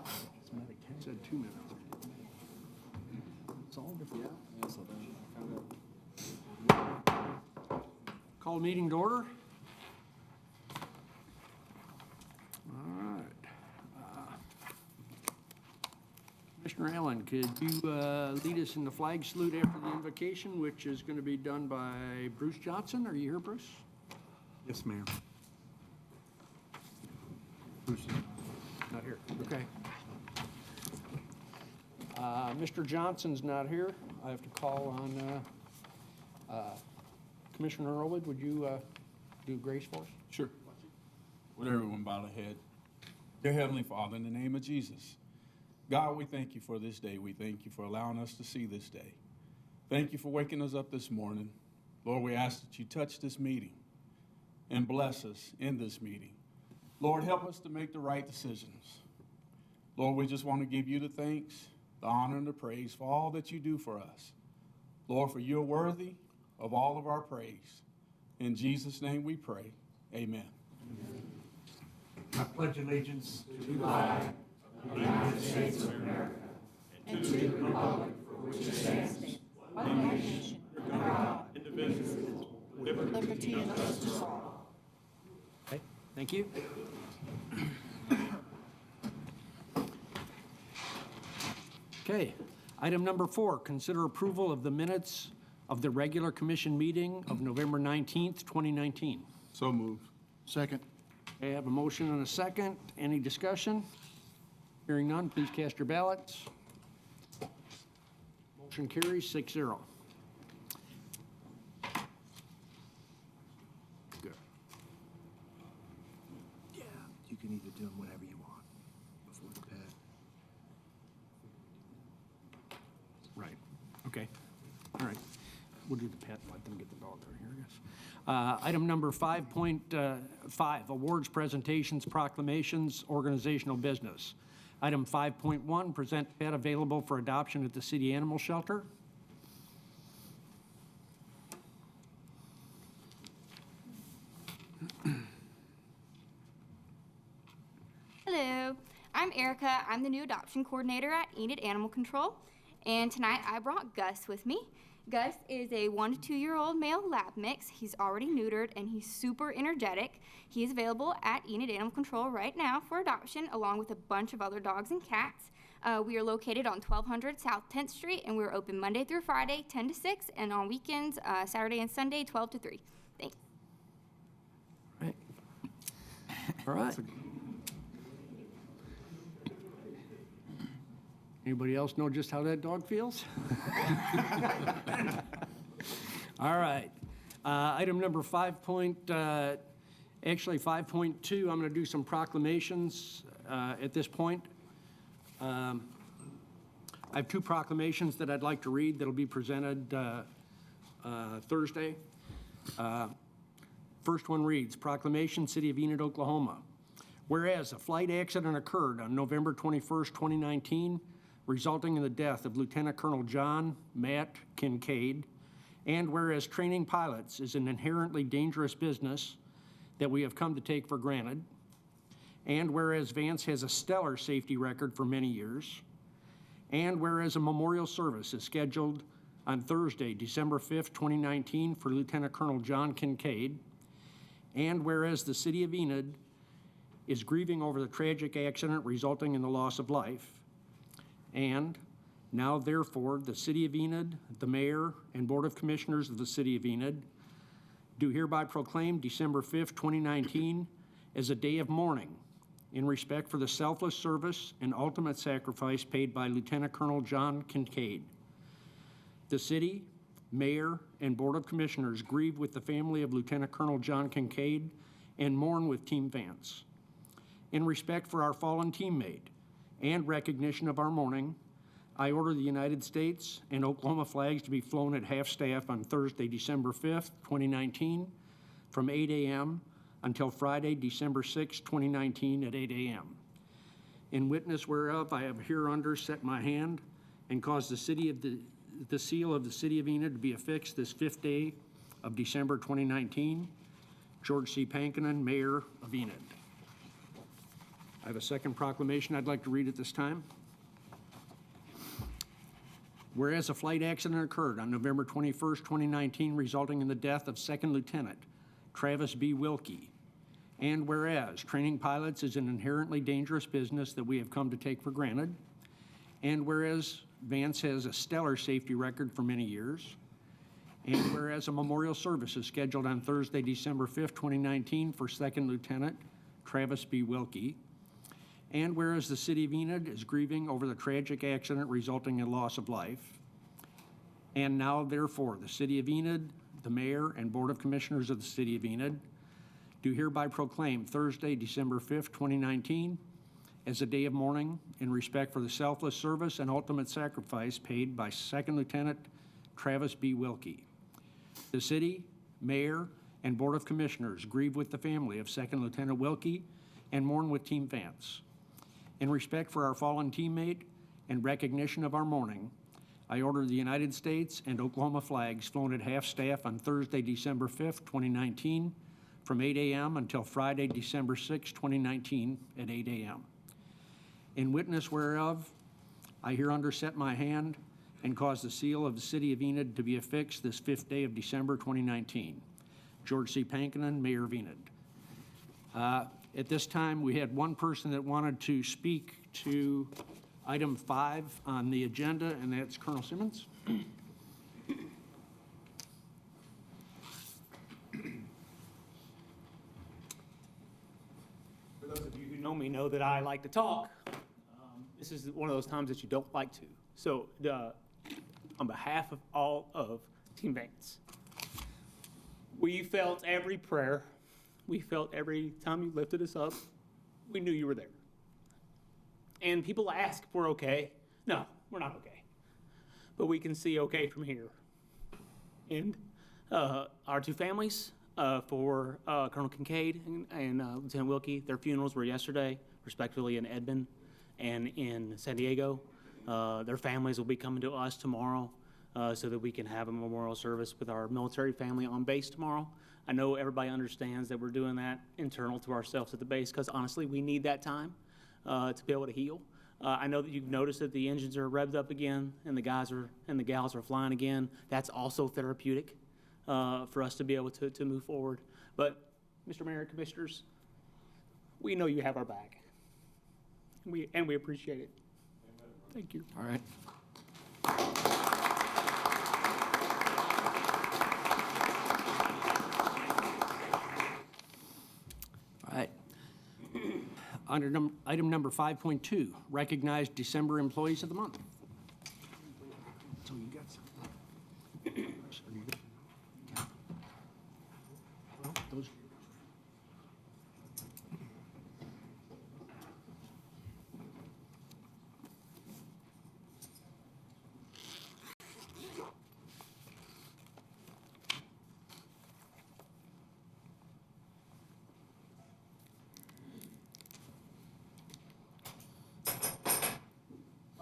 It said 2 minutes. It's all different. Yeah, so then Call meeting to order. All right. Commissioner Allen, could you lead us in the flag salute after the invocation, which is going to be done by Bruce Johnson? Are you here, Bruce? Yes, ma'am. Not here. Okay. Mr. Johnson's not here. I have to call on Commissioner Earlwood. Would you do grace for us? Sure. Would everyone bow their head? Dear Heavenly Father, in the name of Jesus, God, we thank you for this day. We thank you for allowing us to see this day. Thank you for waking us up this morning. Lord, we ask that you touch this meeting and bless us in this meeting. Lord, help us to make the right decisions. Lord, we just want to give you the thanks, the honor, and the praise for all that you do for us. Lord, for you're worthy of all of our praise. In Jesus' name we pray. Amen. I pledge allegiance to the flag of the United States of America and to the republic for which it stands, one nation, under God, indivisible, with liberty and justice for all. Okay, thank you. Okay, item number 4, consider approval of the minutes of the regular commission meeting of November 19th, 2019. So moved. Second. I have a motion and a second. Any discussion? Hearing none, please cast your ballots. Motion carries 6-0. Good. Yeah, you can either do them whenever you want before the pad. Right, okay. All right. We'll do the pet, let them get the dog out of here, I guess. Item number 5.5, awards, presentations, proclamations, organizational business. Item 5.1, present pet available for adoption at the city animal shelter. Hello, I'm Erica. I'm the new adoption coordinator at Enid Animal Control, and tonight I brought Gus with me. Gus is a 1 to 2 year old male lab mix. He's already neutered and he's super energetic. He is available at Enid Animal Control right now for adoption, along with a bunch of other dogs and cats. We are located on 1200 South 10th Street, and we're open Monday through Friday, 10 to 6, and on weekends, Saturday and Sunday, 12 to 3. Thanks. Right. All right. Anybody else know just how that dog feels? All right. Item number 5.2, I'm going to do some proclamations at this point. I have 2 proclamations that I'd like to read that'll be presented Thursday. First one reads, Proclamation, City of Enid, Oklahoma. Whereas a flight accident occurred on November 21st, 2019, resulting in the death of Lieutenant Colonel John Matt Kincaid, and whereas training pilots is an inherently dangerous business that we have come to take for granted, and whereas Vance has a stellar safety record for many years, and whereas a memorial service is scheduled on Thursday, December 5th, 2019 for Lieutenant Colonel John Kincaid, and whereas the City of Enid is grieving over the tragic accident resulting in the loss of life, and now, therefore, the City of Enid, the Mayor, and Board of Commissioners of the City of Enid do hereby proclaim December 5th, 2019 as a day of mourning in respect for the selfless service and ultimate sacrifice paid by Lieutenant Colonel John Kincaid. The City, Mayor, and Board of Commissioners grieve with the family of Lieutenant Colonel John Kincaid and mourn with Team Vance. In respect for our fallen teammate, and recognition of our mourning, I order the United States and Oklahoma flags to be flown at half-staff on Thursday, December 5th, 2019, from 8 a.m. until Friday, December 6th, 2019, at 8 a.m. In witness whereof, I have hereunder set my hand and caused the seal of the City of Enid to be affixed this 5th day of December 2019. George C. Pankinen, Mayor of Enid. I have a second proclamation I'd like to read at this time. Whereas a flight accident occurred on November 21st, 2019, resulting in the death of Second Lieutenant Travis B. Wilkie. And whereas training pilots is an inherently dangerous business that we have come to take for granted. And whereas Vance has a stellar safety record for many years. And whereas a memorial service is scheduled on Thursday, December 5th, 2019 for Second Lieutenant Travis B. Wilkie. And whereas the City of Enid is grieving over the tragic accident resulting in loss of life. And now, therefore, the City of Enid, the Mayor, and Board of Commissioners of the City of Enid do hereby proclaim Thursday, December 5th, 2019 as a day of mourning in respect for the selfless service and ultimate sacrifice paid by Second Lieutenant Travis B. Wilkie. The City, Mayor, and Board of Commissioners grieve with the family of Second Lieutenant Wilkie and mourn with Team Vance. In respect for our fallen teammate and recognition of our mourning, I order the United States and Oklahoma flags flown at half-staff on Thursday, December 5th, 2019, from 8 a.m. until Friday, December 6th, 2019, at 8 a.m. In witness whereof, I hereunder set my hand and cause the seal of the City of Enid to be affixed this 5th day of December, 2019. George C. Pankinen, Mayor of Enid. At this time, we had one person that wanted to speak to item 5 on the agenda, and that's Colonel Simmons. For those of you who know me know that I like to talk. This is one of those times that you don't like to. So on behalf of all of Team Vance, we felt every prayer. We felt every time you lifted us up, we knew you were there. And people ask if we're okay. No, we're not okay. But we can see okay from here. And our two families, for Colonel Kincaid and Lieutenant Wilkie, their funerals were yesterday, respectively in Edmond and in San Diego. Their families will be coming to us tomorrow so that we can have a memorial service with our military family on base tomorrow. I know everybody understands that we're doing that internal to ourselves at the base because honestly, we need that time to be able to heal. I know that you've noticed that the engines are revved up again and the guys and the gals are flying again. That's also therapeutic for us to be able to move forward. But Mr. Mayor, Commissioners, we know you have our back. And we appreciate it. Thank you. All right. All right. Under item number 5.2, recognize December Employees of the Month. So you got some. Well, those.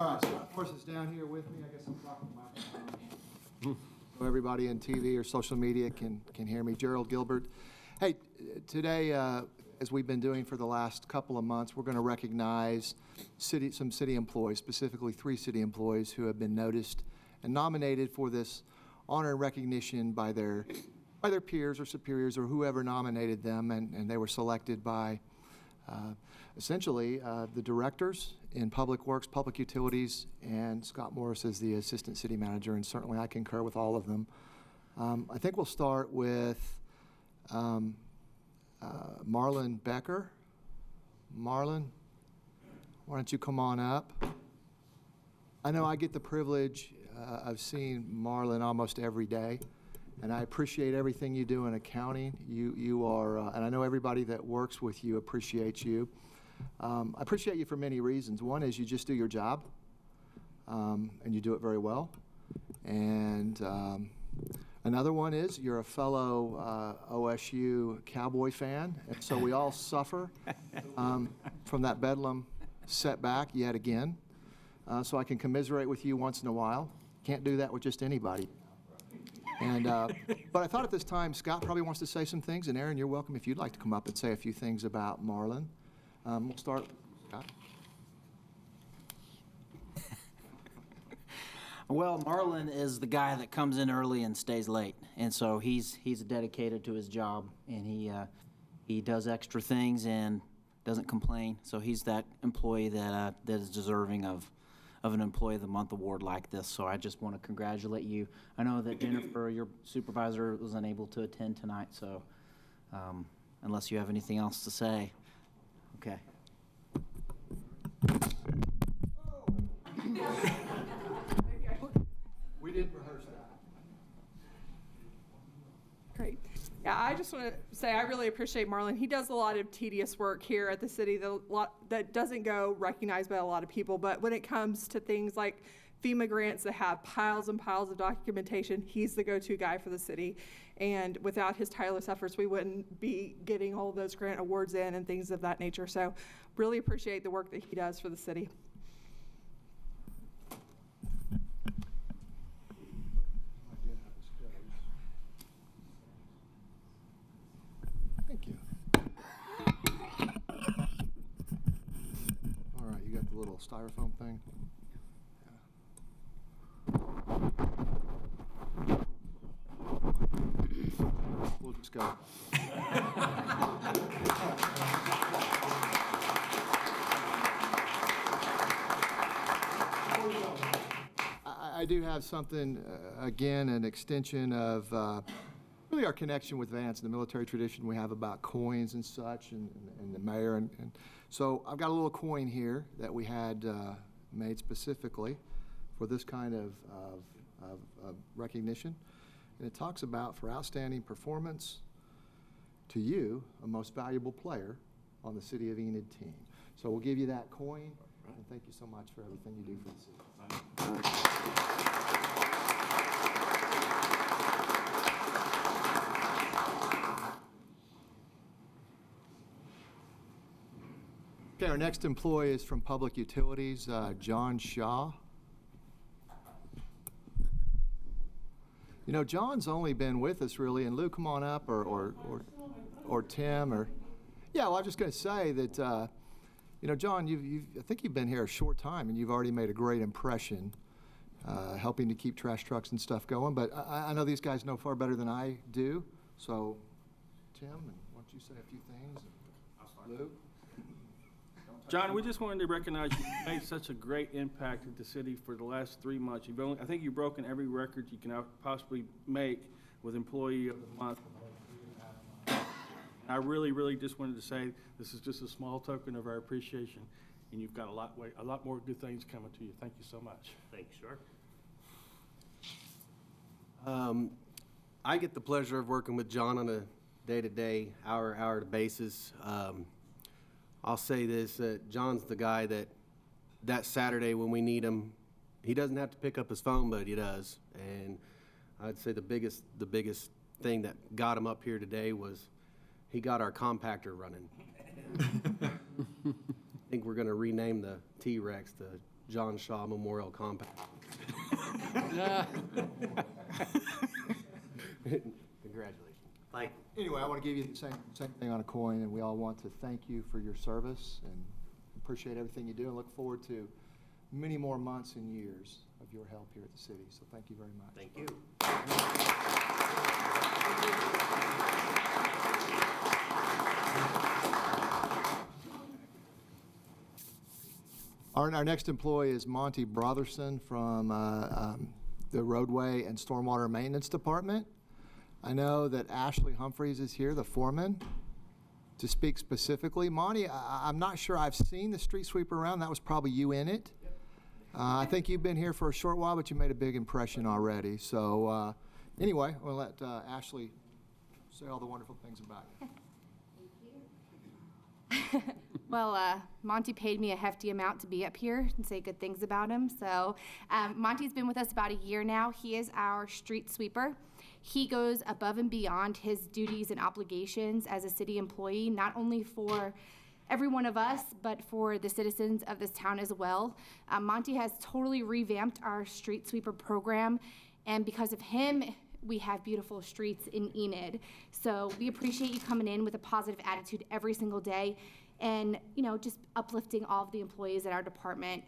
All right, so of course it's down here with me. I guess I'm talking about so everybody on TV or social media can hear me. Gerald Gilbert. Hey, today, as we've been doing for the last couple of months, we're going to recognize some city employees, specifically 3 city employees who have been noticed and nominated for this honor and recognition by their peers or superiors or whoever nominated them, and they were selected by essentially the directors in Public Works, Public Utilities, and Scott Morris as the Assistant City Manager, and certainly I concur with all of them. I think we'll start with Marlon Becker. Marlon, why don't you come on up? I know I get the privilege of seeing Marlon almost every day, and I appreciate everything you do in accounting. You are, and I know everybody that works with you appreciates you. I appreciate you for many reasons. One is you just do your job, and you do it very well. And another one is you're a fellow OSU Cowboy fan, and so we all suffer from that Bedlam setback yet again. So I can commiserate with you once in a while. Can't do that with just anybody. And but I thought at this time Scott probably wants to say some things, and Aaron, you're welcome if you'd like to come up and say a few things about Marlon. We'll start Scott? Well, Marlon is the guy that comes in early and stays late, and so he's dedicated to his job, and he does extra things and doesn't complain. So he's that employee that is deserving of an Employee of the Month award like this. So I just want to congratulate you. I know that Jennifer, your supervisor, was unable to attend tonight, so unless you have anything else to say, okay. We didn't rehearse that. Great. Yeah, I just want to say I really appreciate Marlon. He does a lot of tedious work here at the city that doesn't go recognized by a lot of people. But when it comes to things like FEMA grants that have piles and piles of documentation, he's the go-to guy for the city. And without his tireless efforts, we wouldn't be getting all of those grant awards in and things of that nature. So really appreciate the work that he does for the city. Thank you. All right, you got the little styrofoam thing? We'll just go. I do have something, again, an extension of really our connection with Vance and the military tradition we have about coins and such, and the mayor. And so I've got a little coin here that we had made specifically for this kind of recognition. And it talks about, for outstanding performance to you, a most valuable player on the City of Enid team. So we'll give you that coin, and thank you so much for everything you do for the city. Okay, our next employee is from Public Utilities, John Shaw. You know, John's only been with us really, and Lou, come on up, or Tim, or yeah. Well, I'm just going to say that, you know, John, I think you've been here a short time, and you've already made a great impression, helping to keep trash trucks and stuff going. But I know these guys know far better than I do. So, Tim, and why don't you say a few things? Lou. John, we just wanted to recognize you made such a great impact at the city for the last 3 months. I think you've broken every record you can possibly make with Employee of the Month. And I really, really just wanted to say this is just a small token of our appreciation, and you've got a lot more good things coming to you. Thank you so much. Thanks, sir. I get the pleasure of working with John on a day-to-day, hour-to-hour basis. I'll say this, John's the guy that Saturday when we need him, he doesn't have to pick up his phone, but he does. And I'd say the biggest thing that got him up here today was he got our compactor running. I think we're going to rename the T-Rex the John Shaw Memorial Compactor. Congratulations. Thank you. Anyway, I want to give you the same thing on a coin, and we all want to thank you for your service and appreciate everything you do, and look forward to many more months and years of your help here at the city. So thank you very much. Thank you. Our next employee is Monty Brotherson from the Roadway and Stormwater Maintenance Department. I know that Ashley Humphreys is here, the foreman, to speak specifically. Monty, I'm not sure I've seen the street sweeper around. That was probably you in it. I think you've been here for a short while, but you made a big impression already. So anyway, we'll let Ashley say all the wonderful things about you. Well, Monty paid me a hefty amount to be up here and say good things about him. So Monty's been with us about a year now. He is our street sweeper. He goes above and beyond his duties and obligations as a city employee, not only for every one of us, but for the citizens of this town as well. Monty has totally revamped our street sweeper program, and because of him, we have beautiful streets in Enid. So we appreciate you coming in with a positive attitude every single day and, just uplifting all of the employees at our department.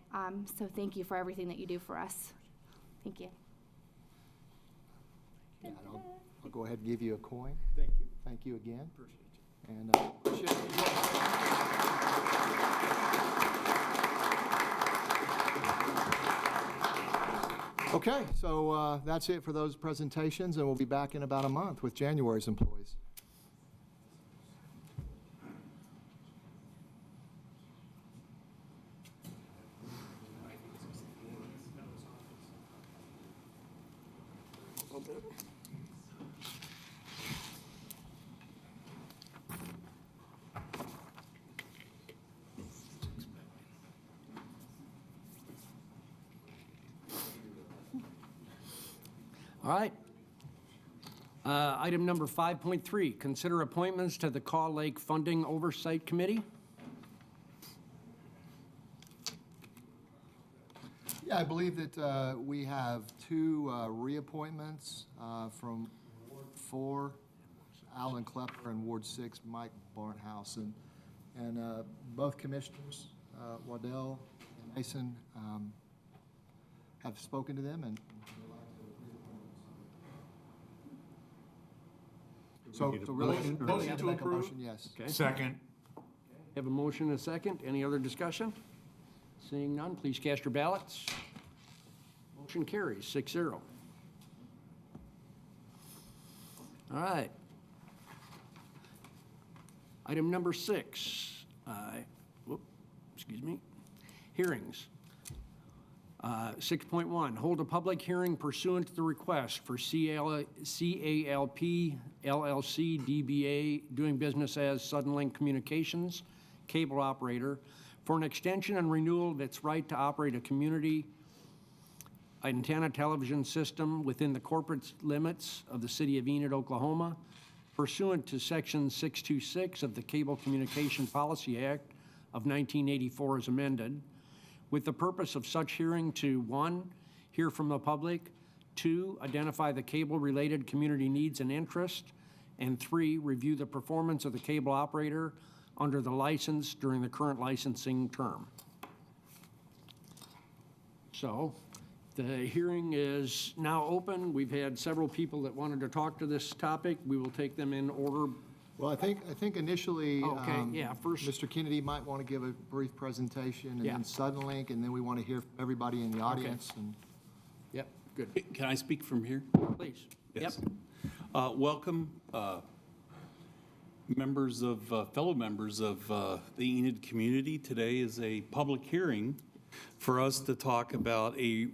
So thank you for everything that you do for us. Thank you. And I'll go ahead and give you a coin. Thank you. Thank you again. Appreciate you. Okay, so that's it for those presentations, and we'll be back in about a month with January's employees. All right. Item number 5.3, consider appointments to the Caw Lake Funding Oversight Committee. Yeah, I believe that we have two reappointments from Ward 4, Alan Klepper, and Ward 6, Mike Barnhouse. And both commissioners, Waddell and Mason, have spoken to them, and so really, Motion have to make a approve? motion, yes. Okay. Second. Have a motion and a second. Any other discussion? Seeing none, please cast your ballots. Motion carries 6-0. All right. Item number 6, excuse me, hearings. 6.1, hold a public hearing pursuant to the request for CALP LLC DBA doing business as Suddenlink Communications cable operator for an extension and renewal of its right to operate a community antenna television system within the corporate limits of the city of Enid, Oklahoma, pursuant to Section 626 of the Cable Communication Policy Act of 1984 as amended, with the purpose of such hearing to, 1, hear from the public, 2, identify the cable-related community needs and interest, and 3, review the performance of the cable operator under the license during the current licensing term. So, the hearing is now open. We've had several people that wanted to talk to this topic. We will take them in order. Well, I think initially, Okay, yeah, first- Mr. Kennedy might want to give a brief presentation, and Yeah. then Suddenlink, and then we want to hear from everybody in the audience. And Yep, good. Can I speak from here? Please. Yes. Yep. Welcome, fellow members of the Enid community. Today is a public hearing for us to talk about a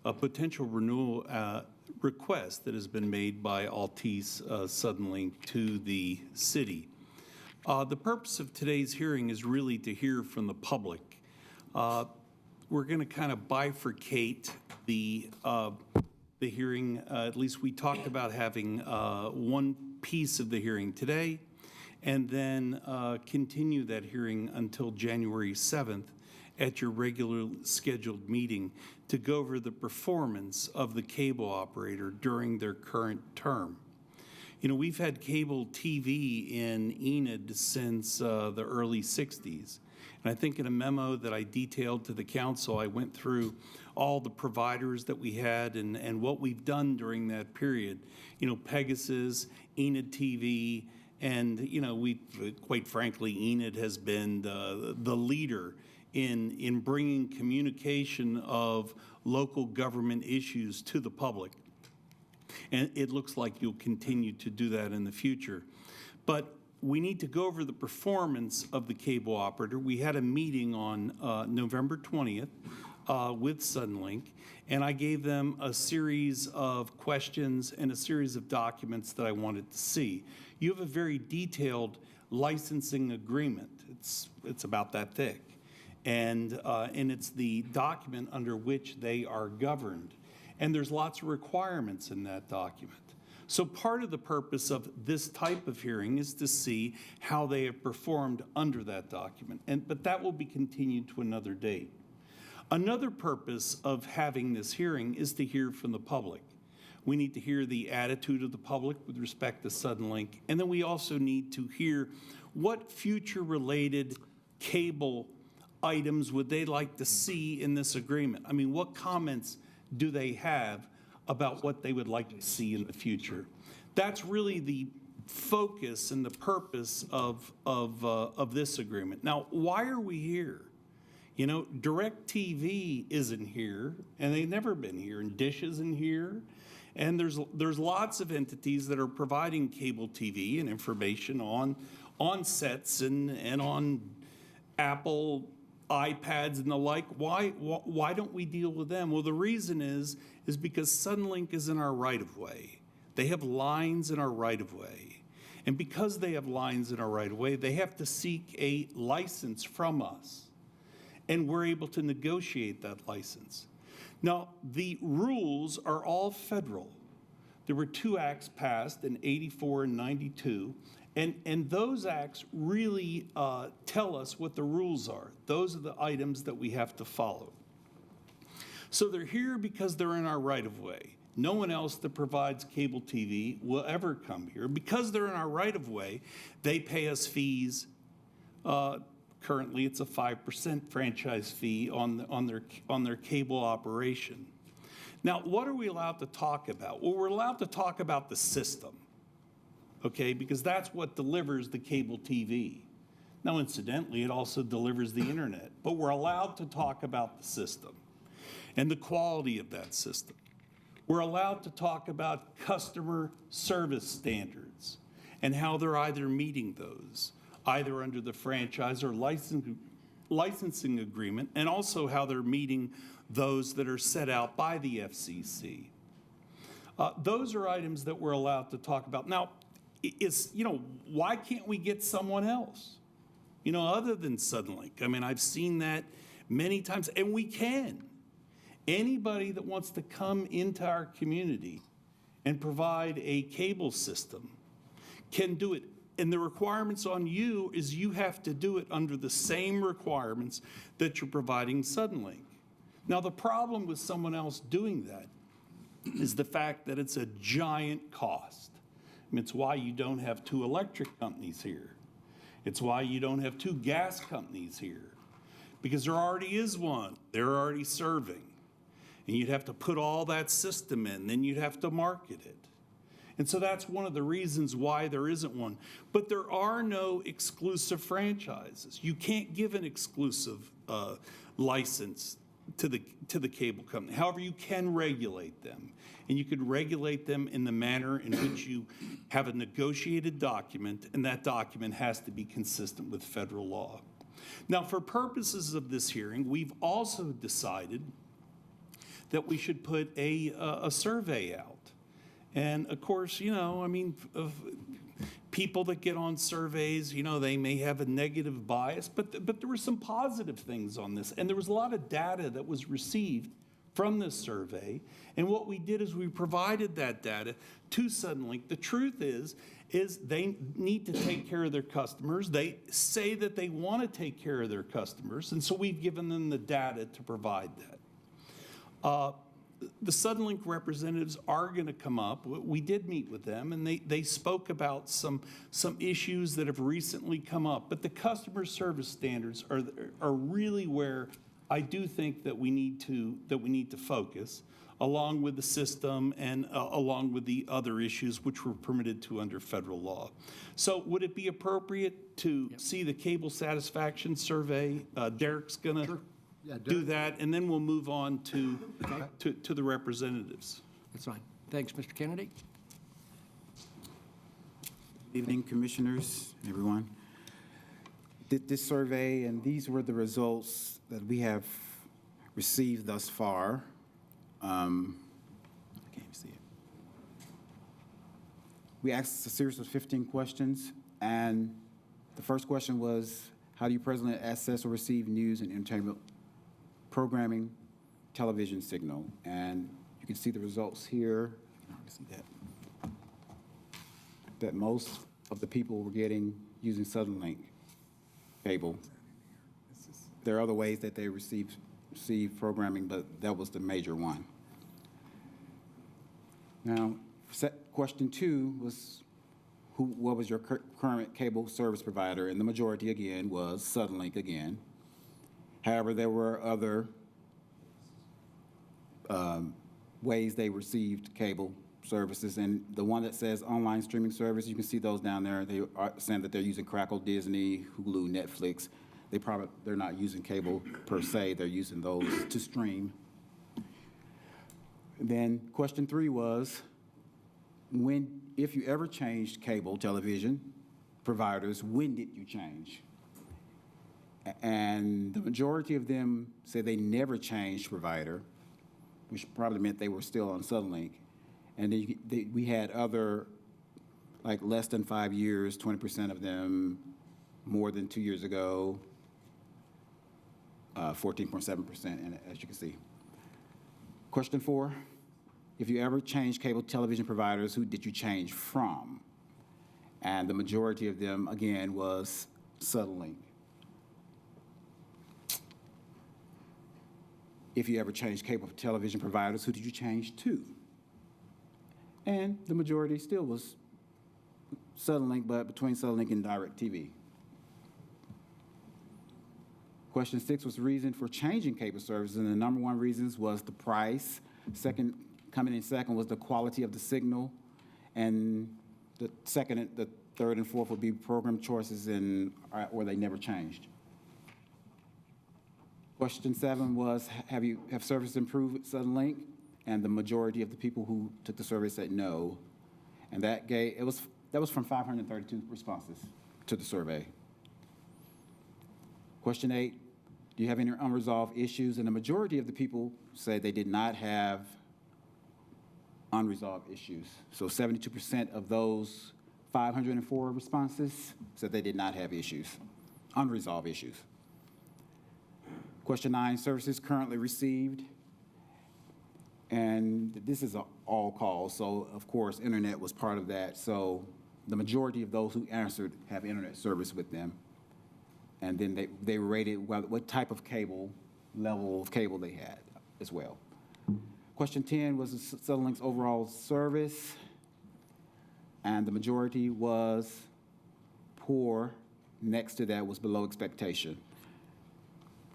potential renewal request that has been made by Altice Suddenlink to the city. The purpose of today's hearing is really to hear from the public. We're going to kind of bifurcate the hearing. At least we talked about having one piece of the hearing today, and then continue that hearing until January 7th at your regular scheduled meeting to go over the performance of the cable operator during their current term. You know, we've had cable TV in Enid since the early 60s. And I think in a memo that I detailed to the council, I went through all the providers that we had and what we've done during that period. You know, Pegasus, Enid TV, and, you know, quite frankly, Enid has been the leader in bringing communication of local government issues to the public. And it looks like you'll continue to do that in the future. But we need to go over the performance of the cable operator. We had a meeting on November 20th with Suddenlink, and I gave them a series of questions and a series of documents that I wanted to see. You have a very detailed licensing agreement. It's about that thick. And it's the document under which they are governed. And there's lots of requirements in that document. So part of the purpose of this type of hearing is to see how they have performed under that document. But that will be continued to another date. Another purpose of having this hearing is to hear from the public. We need to hear the attitude of the public with respect to Suddenlink, and then we also need to hear what future-related cable items would they like to see in this agreement? I mean, what comments do they have about what they would like to see in the future? That's really the focus and the purpose of this agreement. Now, why are we here? You know, DirecTV isn't here, and they've never been here, and Dish isn't here. And there's lots of entities that are providing cable TV and information on sets and on Apple iPads and the like. Why don't we deal with them? Well, the reason is because Suddenlink is in our right-of-way. They have lines in our right-of-way. And because they have lines in our right-of-way, they have to seek a license from us. And we're able to negotiate that license. Now, the rules are all federal. There were 2 acts passed in 84 and 92, and those acts really tell us what the rules are. Those are the items that we have to follow. So they're here because they're in our right-of-way. No one else that provides cable TV will ever come here. Because they're in our right-of-way, they pay us fees. Currently, it's a 5% franchise fee on their cable operation. Now, what are we allowed to talk about? Well, we're allowed to talk about the system, okay, because that's what delivers the cable TV. Now, incidentally, it also delivers the internet, but we're allowed to talk about the system and the quality of that system. We're allowed to talk about customer service standards and how they're either meeting those, either under the franchise or licensing agreement, and also how they're meeting those that are set out by the FCC. Those are items that we're allowed to talk about. Now, why can't we get someone else, other than Suddenlink? I mean, I've seen that many times, and we can. Anybody that wants to come into our community and provide a cable system can do it. And the requirements on you is you have to do it under the same requirements that you're providing Suddenlink. Now, the problem with someone else doing that is the fact that it's a giant cost. I mean, it's why you don't have 2 electric companies here. It's why you don't have 2 gas companies here, because there already is one. They're already serving. And you'd have to put all that system in, then you'd have to market it. And so that's one of the reasons why there isn't one. But there are no exclusive franchises. You can't give an exclusive license to the cable company. However, you can regulate them. And you could regulate them in the manner in which you have a negotiated document, and that document has to be consistent with federal law. Now, for purposes of this hearing, we've also decided that we should put a survey out. And of course, people that get on surveys, they may have a negative bias, but there were some positive things on this. And there was a lot of data that was received from this survey. And what we did is we provided that data to Suddenlink. The truth is they need to take care of their customers. They say that they want to take care of their customers. And so we've given them the data to provide that. The Suddenlink representatives are going to come up. We did meet with them, and they spoke about some issues that have recently come up. But the customer service standards are really where I do think that we need to focus, along with the system and along with the other issues which were permitted to under federal law. So would it be appropriate to see the cable satisfaction survey? Derek's going to do that, and then we'll move on to the representatives. That's fine. Thanks, Mr. Kennedy. Good evening, commissioners, everyone. Did this survey, and these were the results that we have received thus far. I can't see it. We asked a series of 15 questions, and the first question was, how do you presently access or receive news and entertainment programming television signal? And you can see the results here. You can see that most of the people were getting using Suddenlink cable. There are other ways that they receive programming, but that was the major one. Now, question 2 was, what was your current cable service provider? And the majority, again, was Suddenlink again. However, there were other ways they received cable services, and the one that says online streaming service, you can see those down there. They are saying that they're using Crackle, Disney, Hulu, Netflix. They're not using cable per se, they're using those to stream. Then question 3 was, if you ever changed cable television providers, when did you change? And the majority of them said they never changed provider, which probably meant they were still on Suddenlink. And then we had other, like less than 5 years, 20% of them, more than 2 years ago, 14.7%, and as you can see. Question 4, if you ever changed cable television providers, who did you change from? And the majority of them, again, was Suddenlink. If you ever changed cable television providers, who did you change to? And the majority still was Suddenlink, but between Suddenlink and DirecTV. Question 6 was the reason for changing cable services, and the number 1 reasons was the price. Coming in second was the quality of the signal, and the third, and fourth would be program choices, or they never changed. Question 7 was, have service improved with Suddenlink? And the majority of the people who took the survey said no. And that was from 532 responses to the survey. Question 8, do you have any unresolved issues? And the majority of the people said they did not have unresolved issues. So 72% of those 504 responses said they did not have issues, unresolved issues. Question 9, services currently received. And this is an all call, so of course, internet was part of that. So the majority of those who answered have internet service with them. And then they rated what type of cable, level of cable they had as well. Question 10 was Suddenlink's overall service. And the majority was poor. Next to that was below expectation,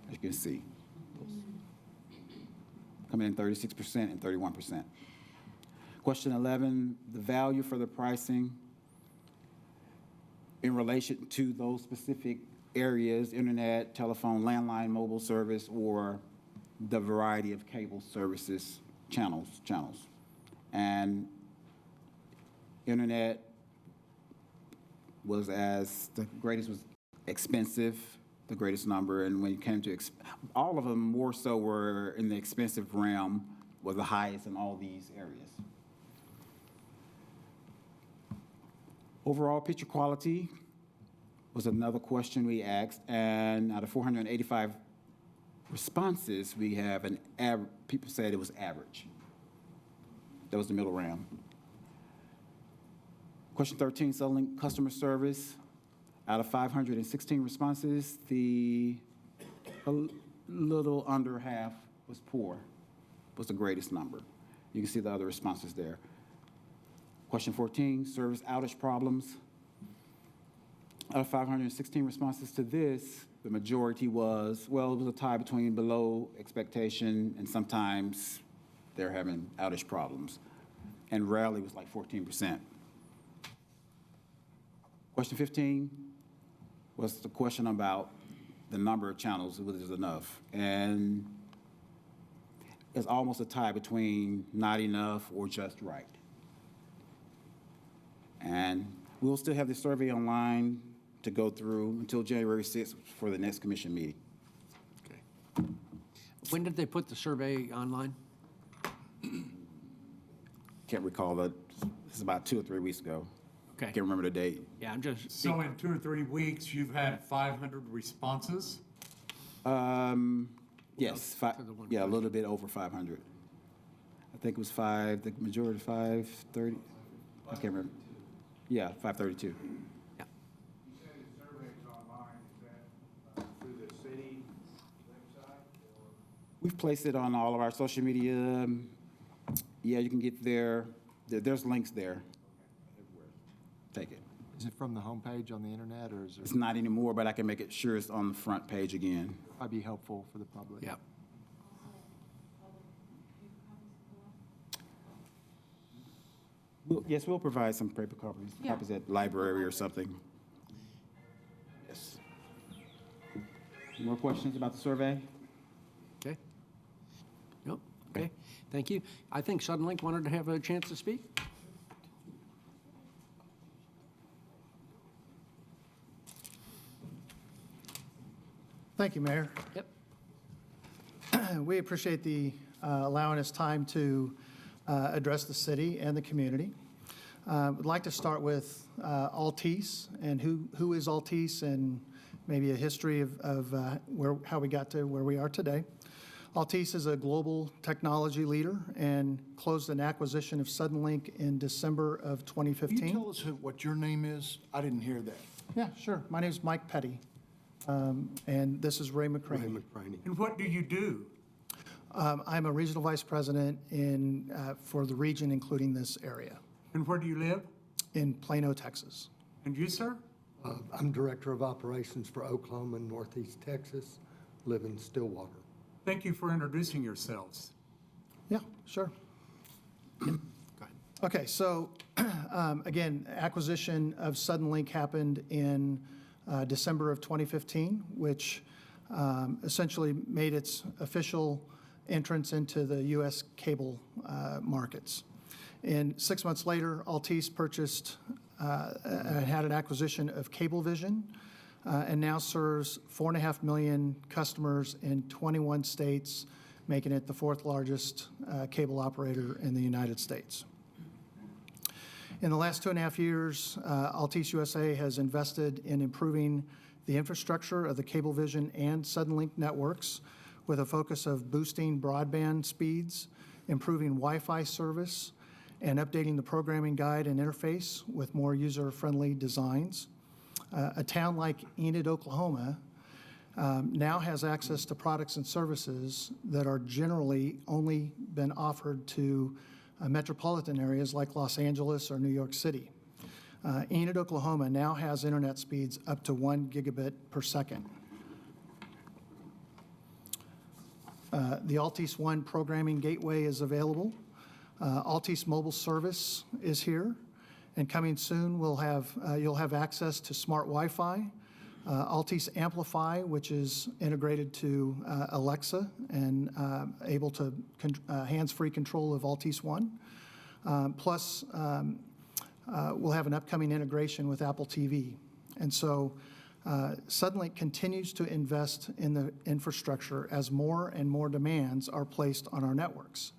as you can see. Coming in 36% and 31%. Question 11, the value for the pricing in relation to those specific areas, internet, telephone, landline, mobile service, or the variety of cable services, channels. And internet was the greatest was expensive, the greatest number, and when it came to all of them more so were in the expensive realm, was the highest in all these areas. Overall picture quality was another question we asked, and out of 485 responses, we have people said it was average. That was the middle round. Question 13, Suddenlink customer service. Out of 516 responses, a little under half was poor, was the greatest number. You can see the other responses there. Question 14, service outage problems. Out of 516 responses to this, the majority was, well, it was a tie between below expectation and sometimes they're having outage problems. And rarely was like 14%. Question 15 was the question about the number of channels, whether there's enough. And it's almost a tie between not enough or just right. And we'll still have the survey online to go through until January 6th for the next commission meeting. Okay. When did they put the survey online? Can't recall that. This is about 2 or 3 weeks ago. Okay. Can't remember the date. Yeah, I'm just. So in 2 or 3 weeks, you've had 500 responses? Yes, a little bit over 500. I think it was the majority 530. I can't remember. Yeah, 532. Yeah. You said the survey's online, is that through the city website? Or? We've placed it on all of our social media. Yeah, you can get there. There's links there. Take it. Is it from the homepage on the internet, or is It's it not anymore, but I can make it sure it's on the front page again. probably be helpful for the public? Yeah. Yes, we'll provide some paper copies, copies at library or something. Yes. More questions about the survey? Okay. Nope, okay, thank you. I think Suddenlink wanted to have a chance to speak. Thank you, Mayor. Yep. We appreciate the allowing us time to address the city and the community. Would like to start with Altice and who is Altice, and maybe a history of how we got to where we are today. Altice is a global technology leader and closed an acquisition of Suddenlink in December of 2015. Can you tell us what your name is? I didn't hear that. Yeah, sure. My name is Mike Petty, and this is Ray McCraney. And what do you do? I'm a regional vice president for the region, including this area. And where do you live? In Plano, Texas. And you, sir? I'm Director of Operations for Oklahoma and Northeast Texas, live in Stillwater. Thank you for introducing yourselves. Yeah, sure. Okay, so again, acquisition of Suddenlink happened in December of 2015, which essentially made its official entrance into the U.S. cable markets. And 6 months later, Altice purchased and had an acquisition of Cablevision, and now serves 4.5 million customers in 21 states, making it the fourth largest cable operator in the United States. In the last 2.5 years, Altice USA has invested in improving the infrastructure of the Cablevision and Suddenlink networks with a focus of boosting broadband speeds, improving Wi-Fi service, and updating the programming guide and interface with more user-friendly designs. A town like Enid, Oklahoma, now has access to products and services that are generally only been offered to metropolitan areas like Los Angeles or New York City. Enid, Oklahoma now has internet speeds up to 1 gigabit per second. The Altice One programming gateway is available. Altice Mobile Service is here, and coming soon you'll have access to smart Wi-Fi, Altice Amplify, which is integrated to Alexa and able to hands-free control of Altice One. Plus, we'll have an upcoming integration with Apple TV. And so Suddenlink continues to invest in the infrastructure as more and more demands are placed on our networks.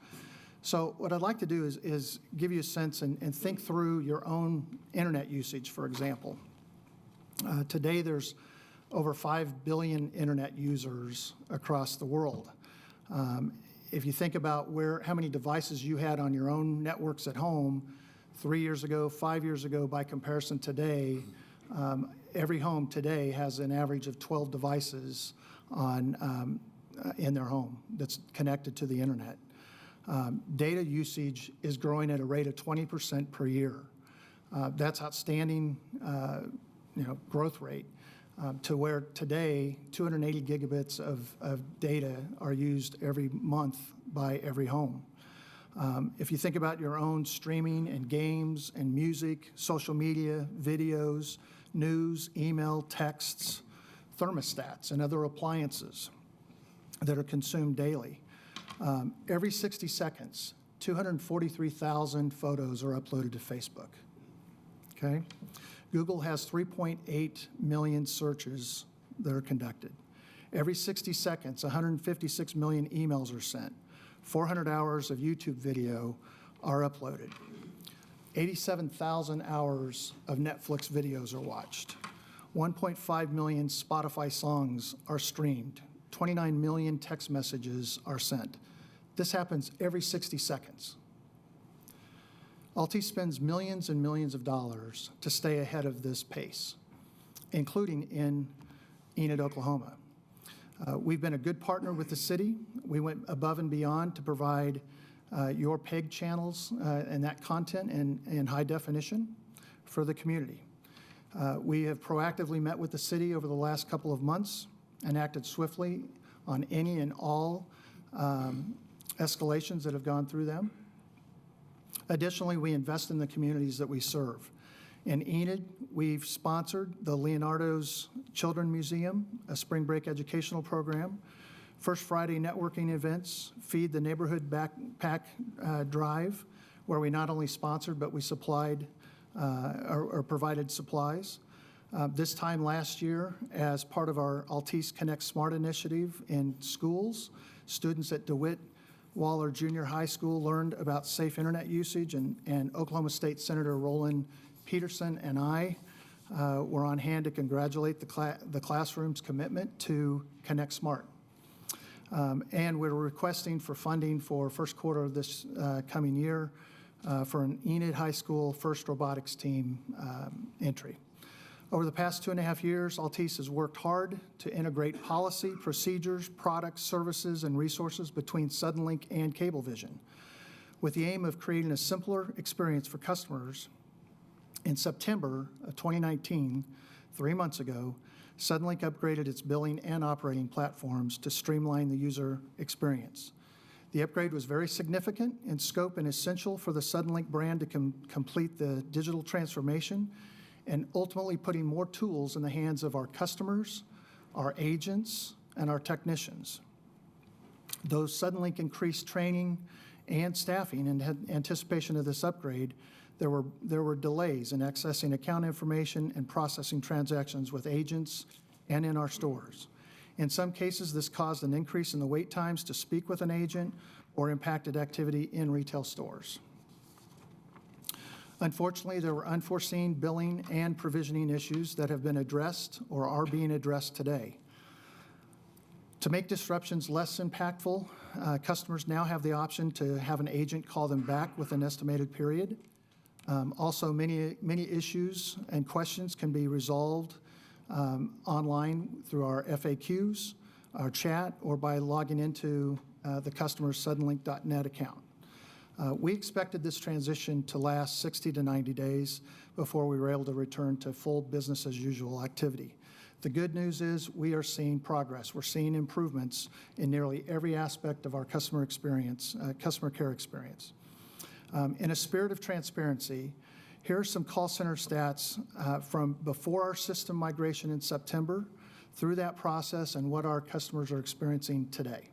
So what I'd like to do is give you a sense and think through your own internet usage, for example. Today, there's over 5 billion internet users across the world. If you think about how many devices you had on your own networks at home 3 years ago, 5 years ago, by comparison today, every home today has an average of 12 devices in their home that's connected to the internet. Data usage is growing at a rate of 20% per year. That's outstanding, growth rate to where today 280 gigabits of data are used every month by every home. If you think about your own streaming and games and music, social media, videos, news, email, texts, thermostats, and other appliances that are consumed daily. Every 60 seconds, 243,000 photos are uploaded to Facebook. Okay? Google has 3.8 million searches that are conducted. Every 60 seconds, 156 million emails are sent. 400 hours of YouTube video are uploaded. 87,000 hours of Netflix videos are watched. 1.5 million Spotify songs are streamed. 29 million text messages are sent. This happens every 60 seconds. Altice spends millions and millions of dollars to stay ahead of this pace, including in Enid, Oklahoma. We've been a good partner with the city. We went above and beyond to provide your PEG channels and that content in high definition for the community. We have proactively met with the city over the last couple of months and acted swiftly on any and all escalations that have gone through them. Additionally, we invest in the communities that we serve. In Enid, we've sponsored the Leonardo's Children Museum, a spring break educational program, First Friday networking events, Feed the Neighborhood Backpack Drive, where we not only sponsored, but we supplied or provided supplies. This time last year, as part of our Altice Connect Smart initiative in schools, students at DeWitt Waller Junior High School learned about safe internet usage, and Oklahoma State Senator Roland Peterson and I were on hand to congratulate the classroom's commitment to Connect Smart. And we're requesting for funding for first quarter of this coming year for an Enid High School first robotics team entry. Over the past 2.5 years, Altice has worked hard to integrate policy, procedures, products, services, and resources between Suddenlink and Cablevision, with the aim of creating a simpler experience for customers. In September of 2019, 3 months ago, Suddenlink upgraded its billing and operating platforms to streamline the user experience. The upgrade was very significant in scope and essential for the Suddenlink brand to complete the digital transformation and ultimately putting more tools in the hands of our customers, our agents, and our technicians. Though Suddenlink increased training and staffing in anticipation of this upgrade, there were delays in accessing account information and processing transactions with agents and in our stores. In some cases, this caused an increase in the wait times to speak with an agent or impacted activity in retail stores. Unfortunately, there were unforeseen billing and provisioning issues that have been addressed or are being addressed today. To make disruptions less impactful, customers now have the option to have an agent call them back with an estimated period. Also, many issues and questions can be resolved online through our FAQs, our chat, or by logging into the customer's suddenlink.net account. We expected this transition to last 60 to 90 days before we were able to return to full business as usual activity. The good news is we are seeing progress. We're seeing improvements in nearly every aspect of our customer experience, customer care experience. In a spirit of transparency, here are some call center stats from before our system migration in September, through that process, and what our customers are experiencing today.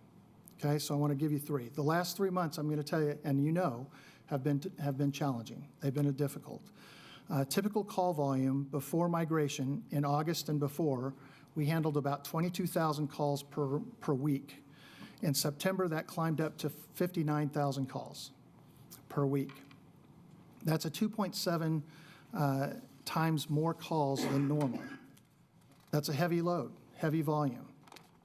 Okay, so I want to give you 3. The last 3 months, I'm going to tell you, and you know, have been challenging. They've been difficult. Typical call volume before migration in August and before, we handled about 22,000 calls per week. In September, that climbed up to 59,000 calls per week. That's a 2.7 times more calls than normal. That's a heavy load, heavy volume.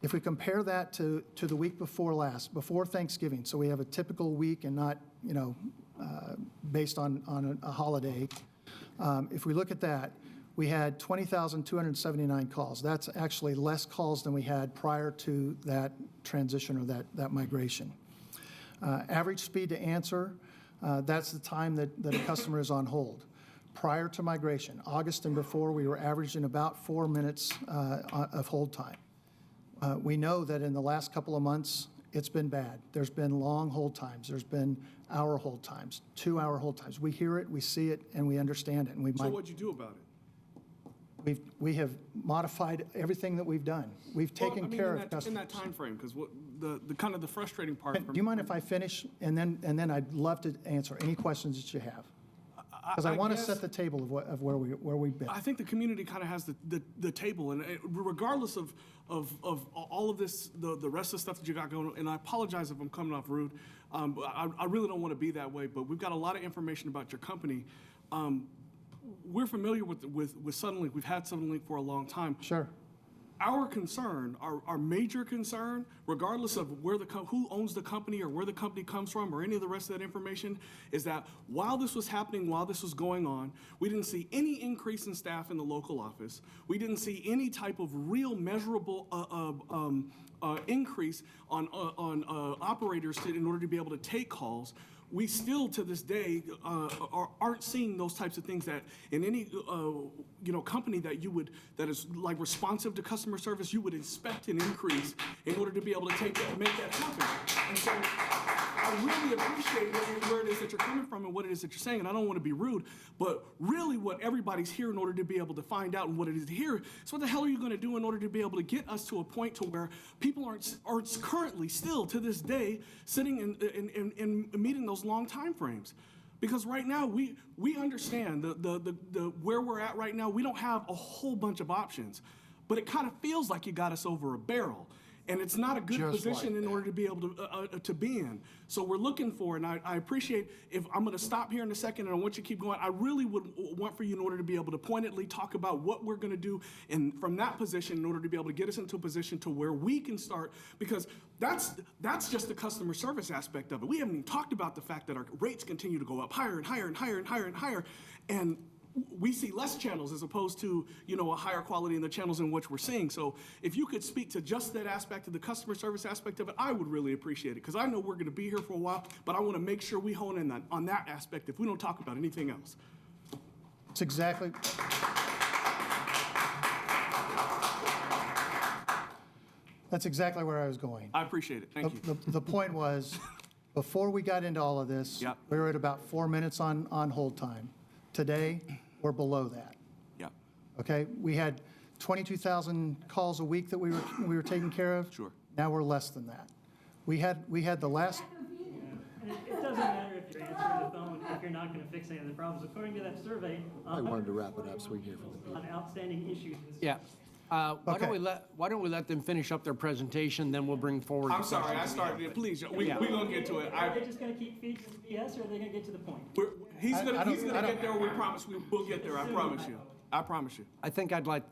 If we compare that to the week before last, before Thanksgiving, so we have a typical week and not, based on a holiday, if we look at that, we had 20,279 calls. That's actually less calls than we had prior to that transition or that migration. Average speed to answer, that's the time that a customer is on hold. Prior to migration, August and before, we were averaging about 4 minutes of hold time. We know that in the last couple of months, it's been bad. There's been long hold times. There's been hour hold times, 2-hour hold times. We hear it, we see it, and we understand it. And So what'd you do about it? We have modified everything that we've done. We've taken care of customers. In that time frame, because the kind of the frustrating part. Do you mind if I finish, and then I'd love to answer any questions that you have? Because I want to set the table of where we've been. I think the community kind of has the table, and regardless of all of this, the rest of the stuff that you got going on, and I apologize if I'm coming off rude. I really don't want to be that way, but we've got a lot of information about your company. We're familiar with Suddenlink. We've had Suddenlink for a long time. Sure. Our concern, our major concern, regardless of who owns the company or where the company comes from or any of the rest of that information, is that while this was happening, while this was going on, we didn't see any increase in staff in the local office. We didn't see any type of real measurable increase on operators in order to be able to take calls. we still to this day aren't seeing those types of things that in any company that is like responsive to customer service, you would expect an increase in order to be able to make that happen. And so I really appreciate where it is that you're coming from and what it is that you're saying, and I don't want to be rude, but really what everybody's here in order to be able to find out and what it is to hear is what the hell are you going to do in order to be able to get us to a point to where people aren't currently still to this day sitting and meeting those long time frames. Because right now we understand the where we're at right now. We don't have a whole bunch of options, but it kind of feels like you got us over a barrel. And it's not a good position in order to be able to be in. So we're looking for, and I appreciate, if I'm going to stop here in a second and I want you to keep going, I really would want for you in order to be able to pointedly talk about what we're going to do and from that position in order to be able to get us into a position to where we can start, because that's just the customer service aspect of it. We haven't even talked about the fact that our rates continue to go up higher and higher and higher and higher and higher. And we see less channels as opposed to, a higher quality in the channels in which we're seeing. So if you could speak to just that aspect of the customer service aspect of it, I would really appreciate it, because I know we're going to be here for a while, but I want to make sure we hone in on that aspect if we don't talk about anything else. It's exactly. That's exactly where I was going. I appreciate it. Thank you. The point was, before we got into all of this, Yep. we were at about 4 minutes on hold time. Today, we're below that. Yeah. Okay, we had 22,000 calls a week that we were taking care of. Sure. Now we're less than that. We had the last. And it doesn't matter if you're answering the phone if you're not going to fix any of the problems. According to that survey, I wanted to wrap it up so we can hear from the people. on outstanding issues. Yeah. Why don't we let them finish up their presentation, then we'll bring forward. I'm sorry, I started it. Please, we're going to get to it. Are they just going to keep feeding BS, or are they going to get to the point? He's going to get there. We promise we'll get there. I promise you. I promise you. I think I'd like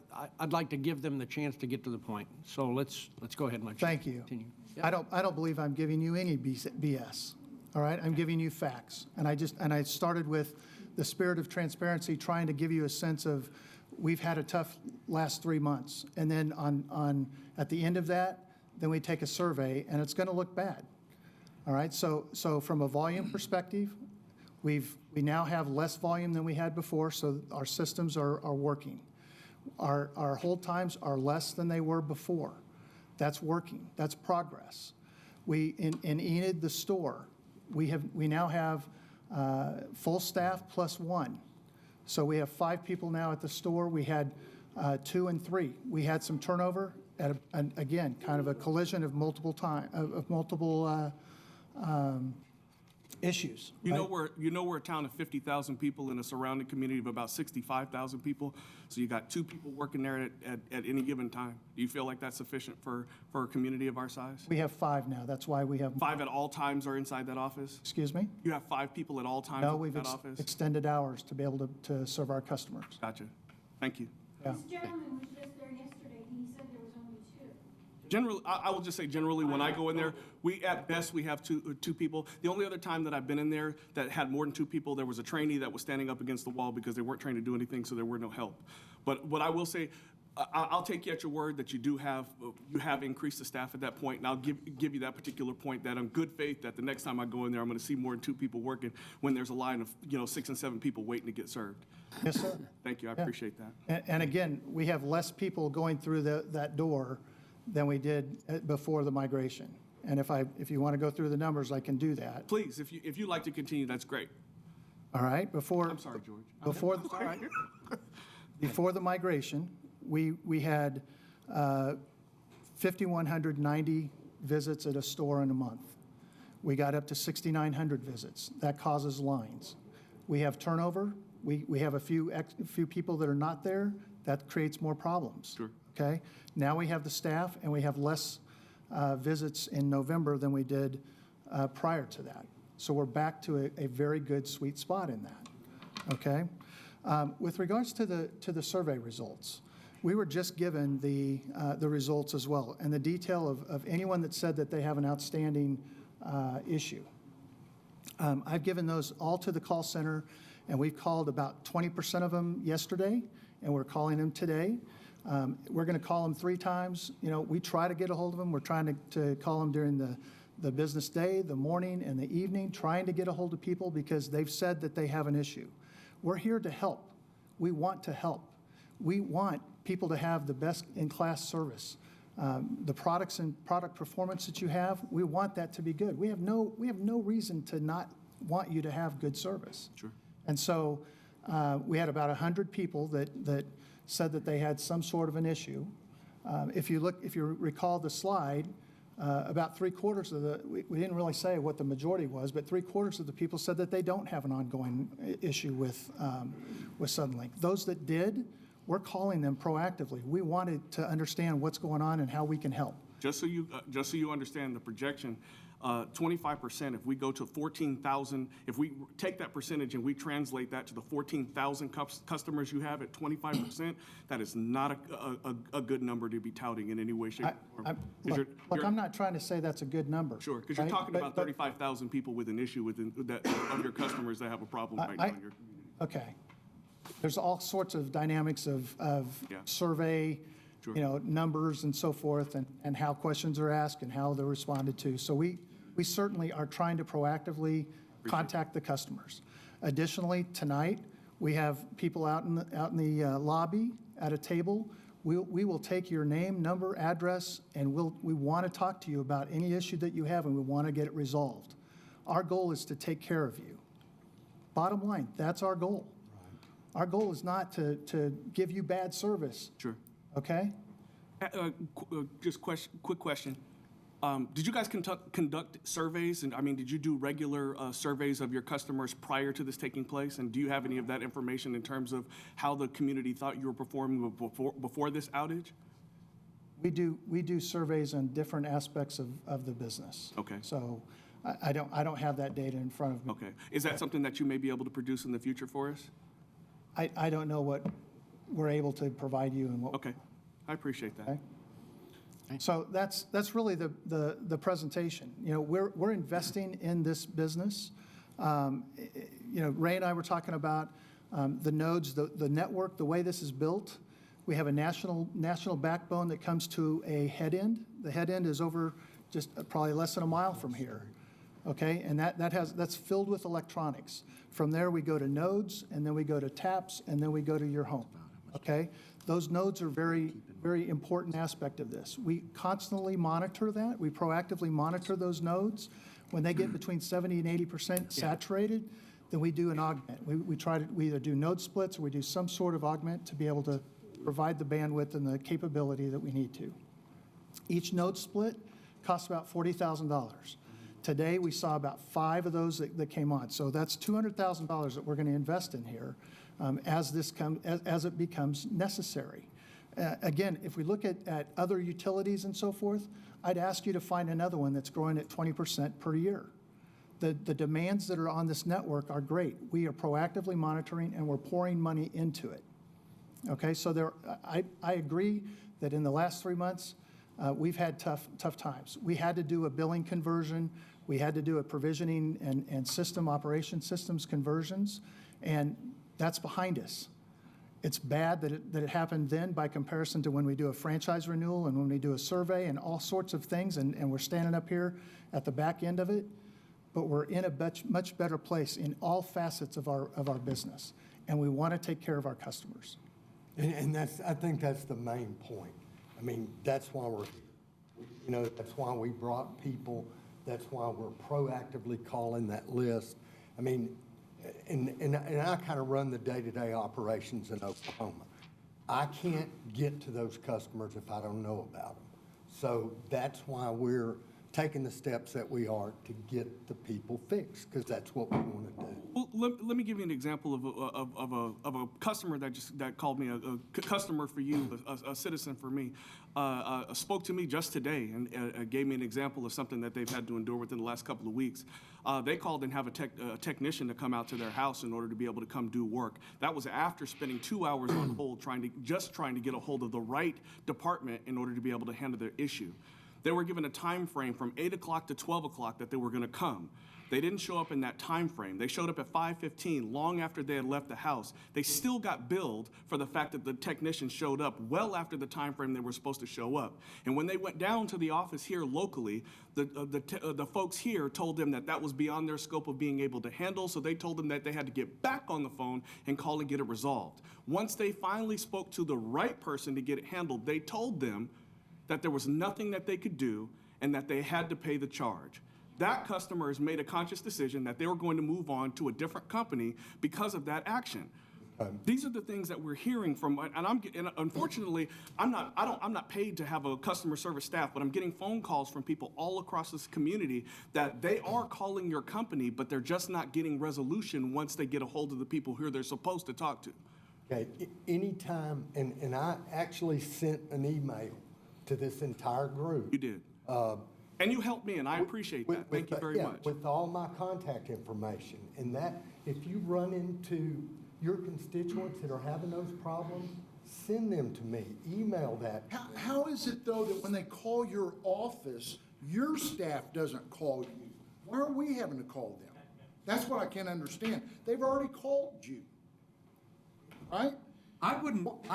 to give them the chance to get to the point. So let's go ahead and let you Thank you. continue. I don't believe I'm giving you any BS. All right, I'm giving you facts, and I started with the spirit of transparency, trying to give you a sense of we've had a tough last 3 months, and then at the end of that, then we take a survey, and it's going to look bad. All right, so from a volume perspective, we now have less volume than we had before, so our systems are working. Our hold times are less than they were before. That's working. That's progress. In Enid, the store, we now have full staff plus 1. So we have 5 people now at the store. We had 2 and 3. We had some turnover at again, kind of a collision of multiple issues. You know we're a town of 50,000 people in a surrounding community of about 65,000 people. So you got 2 people working there at any given time. Do you feel like that's sufficient for a community of our size? We have 5 now. That's why we have 5 at all times are inside that office? Excuse me? You have 5 people at all times No, in we've that office? extended hours to be able to serve our customers. Gotcha. Thank you. Yeah. This gentleman was just there yesterday, he said there was only 2. Generally, I will just say generally, when I go in there, at best we have two people. The only other time that I've been in there that had more than 2 people, there was a trainee that was standing up against the wall because they weren't trained to do anything, so there were no help. But what I will say, I'll take you at your word that you have increased the staff at that point, and I'll give you that particular point that on good faith that the next time I go in there, I'm going to see more than 2 people working when there's a line of 6 and 7 people waiting to get served. Yes, sir. Thank you. I appreciate that. And again, we have less people going through that door than we did before the migration. And if you want to go through the numbers, I can do that. Please, if you'd like to continue, that's great. All right. I'm sorry, George. Before the migration, we had 5,190 visits at a store in a month. We got up to 6,900 visits. That causes lines. We have turnover. We have a few people that are not there. That creates more problems. Sure. Okay? Now we have the staff, and we have less visits in November than we did prior to that. So we're back to a very good sweet spot in that. Okay? With regards to the survey results, we were just given the results as well, and the detail of anyone that said that they have an outstanding issue. I've given those all to the call center, and we've called about 20% of them yesterday, and we're calling them today. We're going to call them 3 times. We try to get a hold of them. We're trying to call them during the business day, the morning, and the evening, trying to get a hold of people because they've said that they have an issue. We're here to help. We want to help. We want people to have the best-in-class service. The products and product performance that you have, we want that to be good. We have no reason to not want you to have good service. Sure. And so we had about 100 people that said that they had some sort of an issue. If you recall the slide, about 3/4 of we didn't really say what the majority was, but 3/4 of the people said that they don't have an ongoing issue with Suddenlink. Those that did, we're calling them proactively. We wanted to understand what's going on and how we can help. Just so you understand the projection, 25%, if we go to 14,000, if we take that percentage and we translate that to the 14,000 customers you have at 25%, that is not a good number to be touting in any way, shape, or form. Look, I'm not trying to say that's a good number. Sure, because you're talking about 35,000 people with an issue of your customers that have a problem right now in your community. Okay. There's all sorts of dynamics of survey, numbers and so forth, and how questions are asked and how they're responded to. So we certainly are trying to proactively contact the customers. Additionally, tonight, we have people out in the lobby at a table. We will take your name, number, address, and we want to talk to you about any issue that you have, and we want to get it resolved. Our goal is to take care of you. Bottom line, that's our goal. Our goal is not to give you bad service. Sure. Okay? Just quick question. Did you guys conduct surveys? And I mean, did you do regular surveys of your customers prior to this taking place? And do you have any of that information in terms of how the community thought you were performing before this outage? We do surveys on different aspects of the business. Okay. So I don't have that data in front of me. Okay. Is that something that you may be able to produce in the future for us? I don't know what we're able to provide you and what. Okay. I appreciate that. Okay. So that's really the presentation. We're investing in this business. Ray and I were talking about the nodes, the network, the way this is built. We have a national backbone that comes to a head end. The head end is over just probably less than a mile from here. Okay, and that's filled with electronics. From there, we go to nodes, and then we go to taps, and then we go to your home. Okay, those nodes are very, very important aspect of this. We constantly monitor that. We proactively monitor those nodes. When they get between 70 and 80% saturated, then we do an augment. We either do node splits or we do some sort of augment to be able to provide the bandwidth and the capability that we need to. Each node split costs about $40,000. Today, we saw about 5 of those that came on. So that's $200,000 that we're going to invest in here as it becomes necessary. Again, if we look at other utilities and so forth, I'd ask you to find another one that's growing at 20% per year. The demands that are on this network are great. We are proactively monitoring, and we're pouring money into it. Okay, so I agree that in the last 3 months, we've had tough times. We had to do a billing conversion. We had to do a provisioning and system operation systems conversions, and that's behind us. It's bad that it happened then by comparison to when we do a franchise renewal and when we do a survey and all sorts of things, and we're standing up here at the back end of it, but we're in a much better place in all facets of our business, and we want to take care of our customers. And I think that's the main point. I mean, that's why we're here. That's why we brought people. That's why we're proactively calling that list. I mean, and I kind of run the day-to-day operations in Oklahoma. I can't get to those customers if I don't know about them. So that's why we're taking the steps that we are to get the people fixed, because that's what we want to do. Well, let me give you an example of a customer that called me, a customer for you, a citizen for me, spoke to me just today and gave me an example of something that they've had to endure within the last couple of weeks. They called and have a technician to come out to their house in order to be able to come do work. That was after spending 2 hours on hold trying to get a hold of the right department in order to be able to handle their issue. They were given a time frame from 8 o'clock to 12 o'clock that they were going to come. They didn't show up in that time frame. They showed up at 5:15, long after they had left the house. They still got billed for the fact that the technician showed up well after the time frame they were supposed to show up. And when they went down to the office here locally, the folks here told them that that was beyond their scope of being able to handle, so they told them that they had to get back on the phone and call and get it resolved. Once they finally spoke to the right person to get it handled, they told them that there was nothing that they could do and that they had to pay the charge. That customer has made a conscious decision that they were going to move on to a different company because of that action. These are the things that we're hearing from, and unfortunately, I'm not paid to have a customer service staff, but I'm getting phone calls from people all across this community that they are calling your company, but they're just not getting resolution once they get a hold of the people who they're supposed to talk to. Okay, anytime, and I actually sent an email to this entire group. You did. And you helped me, and I appreciate that. Thank you very much. With all my contact information, and that, if you run into your constituents that are having those problems, send them to me, email that. How is it, though, that when they call your office, your staff doesn't call you? Why are we having to call them? That's what I can't understand. They've already called you, right? I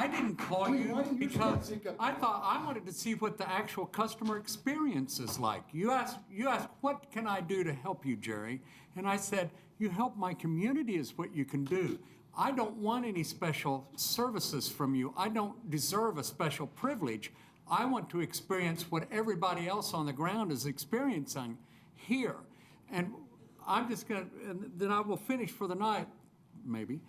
didn't call you because I thought I wanted to see what the actual customer experience is like. You asked, what can I do to help you, Jerry? And I said, you help my community is what you can do. I don't want any special services from you. I don't deserve a special privilege. I want to experience what everybody else on the ground is experiencing here. And I'm just gonna, and then I will finish for the night, maybe.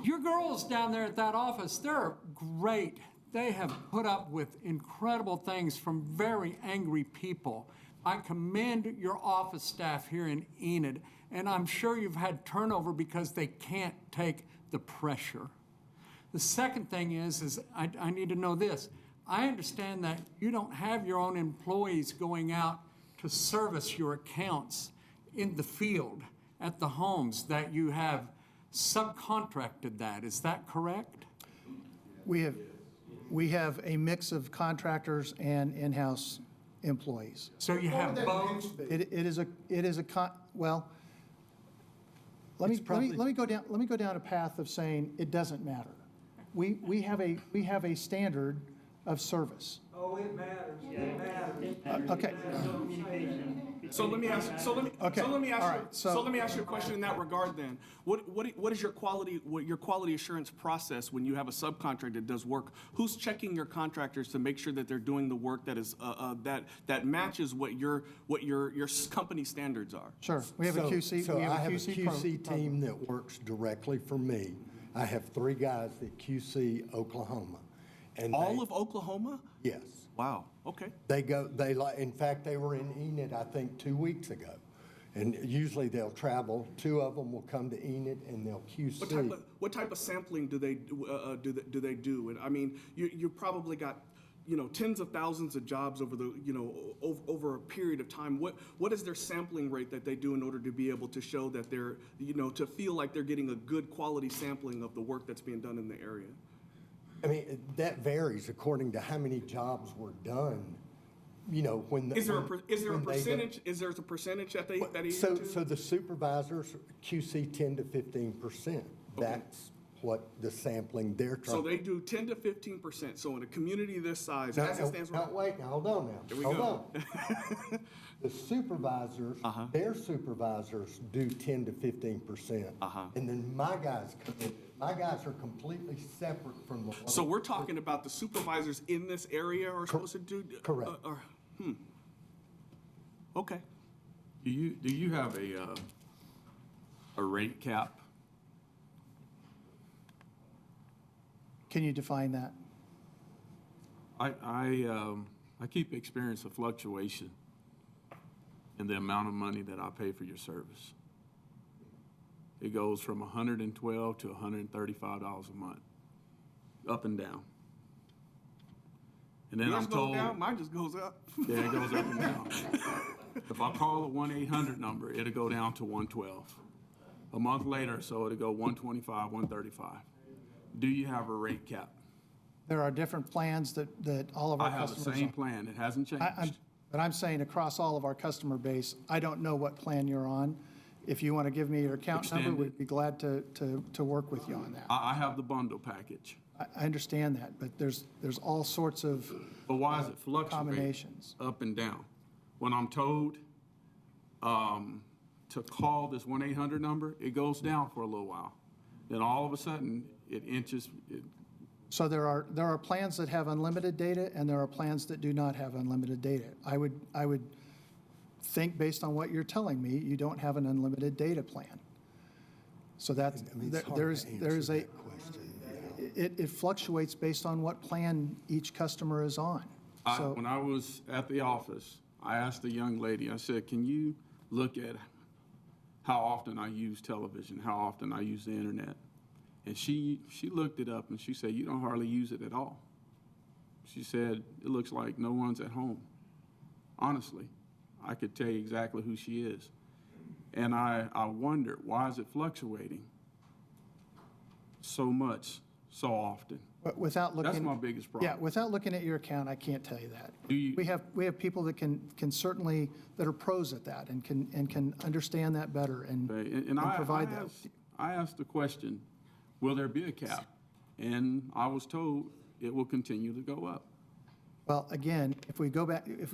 Your girls down there at that office, they're great. They have put up with incredible things from very angry people. I commend your office staff here in Enid, and I'm sure you've had turnover because they can't take the pressure. The second thing is I need to know this. I understand that you don't have your own employees going out to service your accounts in the field at the homes, that you have subcontracted that. Is that correct? We have a mix of contractors and in-house employees. So you have both? Well, let me go down a path of saying it doesn't matter. We have a standard of service. Oh, it matters. It matters. Okay. So let me ask you a question in that regard then. What is your quality assurance process when you have a subcontractor that does work? Who's checking your contractors to make sure that they're doing the work that is that matches what your company standards are? Sure. We have a QC. So I have a QC team that works directly for me. I have 3 guys that QC Oklahoma. And all of Oklahoma? Yes. Wow. Okay. In fact, they were in Enid, I think, 2 weeks ago. And usually they'll travel. 2 of them will come to Enid and they'll QC. What type of sampling do they do? And I mean, you probably got, tens of thousands of jobs over the, over a period of time. What is their sampling rate that they do in order to be able to show that they're, to feel like they're getting a good quality sampling of the work that's being done in the area? I mean, that varies according to how many jobs were done. Is there a percentage that they so the supervisors QC 10 to 15%. That's what the sampling they're trying. So they do 10 to 15%. So in a community this size, wait, hold on now. Here we go. The supervisors, their supervisors do 10 to 15%. And then my guys come in. My guys are completely separate from the. So we're talking about the supervisors in this area are supposed to do. Correct. Okay. Do you have a rate cap? Can you define that? I keep experiencing a fluctuation in the amount of money that I pay for your service. It goes from $112 to $135 a month, up and down. And then Yours I'm told, goes down, mine just goes up. Yeah, it goes up and down. If I call a 1-800 number, it'll go down to $112. A month later, so it'll go $125, $135. Do you have a rate cap? There are different plans that all of our I have customers. the same plan. It hasn't changed. But I'm saying across all of our customer base, I don't know what plan you're on. If you want to give me your account number, Extended. we'd be glad to work with you on that. I have the bundle package. I understand that, but there's all sorts of But why is it fluctuate combinations. up and down? When I'm told to call this 1-800 number, it goes down for a little while. Then all of a sudden, it inches. So there are plans that have unlimited data, and there are plans that do not have unlimited data. I would think, based on what you're telling me, you don't have an unlimited data plan. So that's, it fluctuates based on what plan each customer is on. So When I was at the office, I asked the young lady, I said, can you look at how often I use television, how often I use the internet? And she looked it up and she said, you don't hardly use it at all. She said, it looks like no one's at home. Honestly, I could tell you exactly who she is. And I wondered, why is it fluctuating so much, so often? without looking. That's my biggest problem. Yeah, without looking at your account, I can't tell you that. Do you? We have people that can certainly, that are pros at that and can understand that better and provide that. I asked the question, will there be a cap? And I was told it will continue to go up. Well, again, if we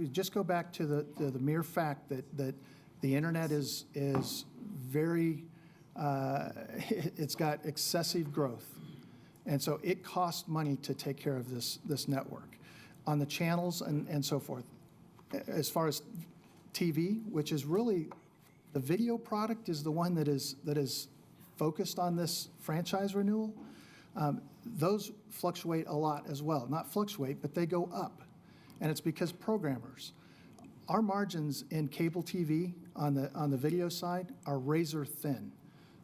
just go back to the mere fact that the internet is very, it's got excessive growth. And so it costs money to take care of this network on the channels and so forth. As far as TV, which is really, the video product is the one that is focused on this franchise renewal. Those fluctuate a lot as well. Not fluctuate, but they go up. And it's because programmers. Our margins in cable TV on the video side are razor thin.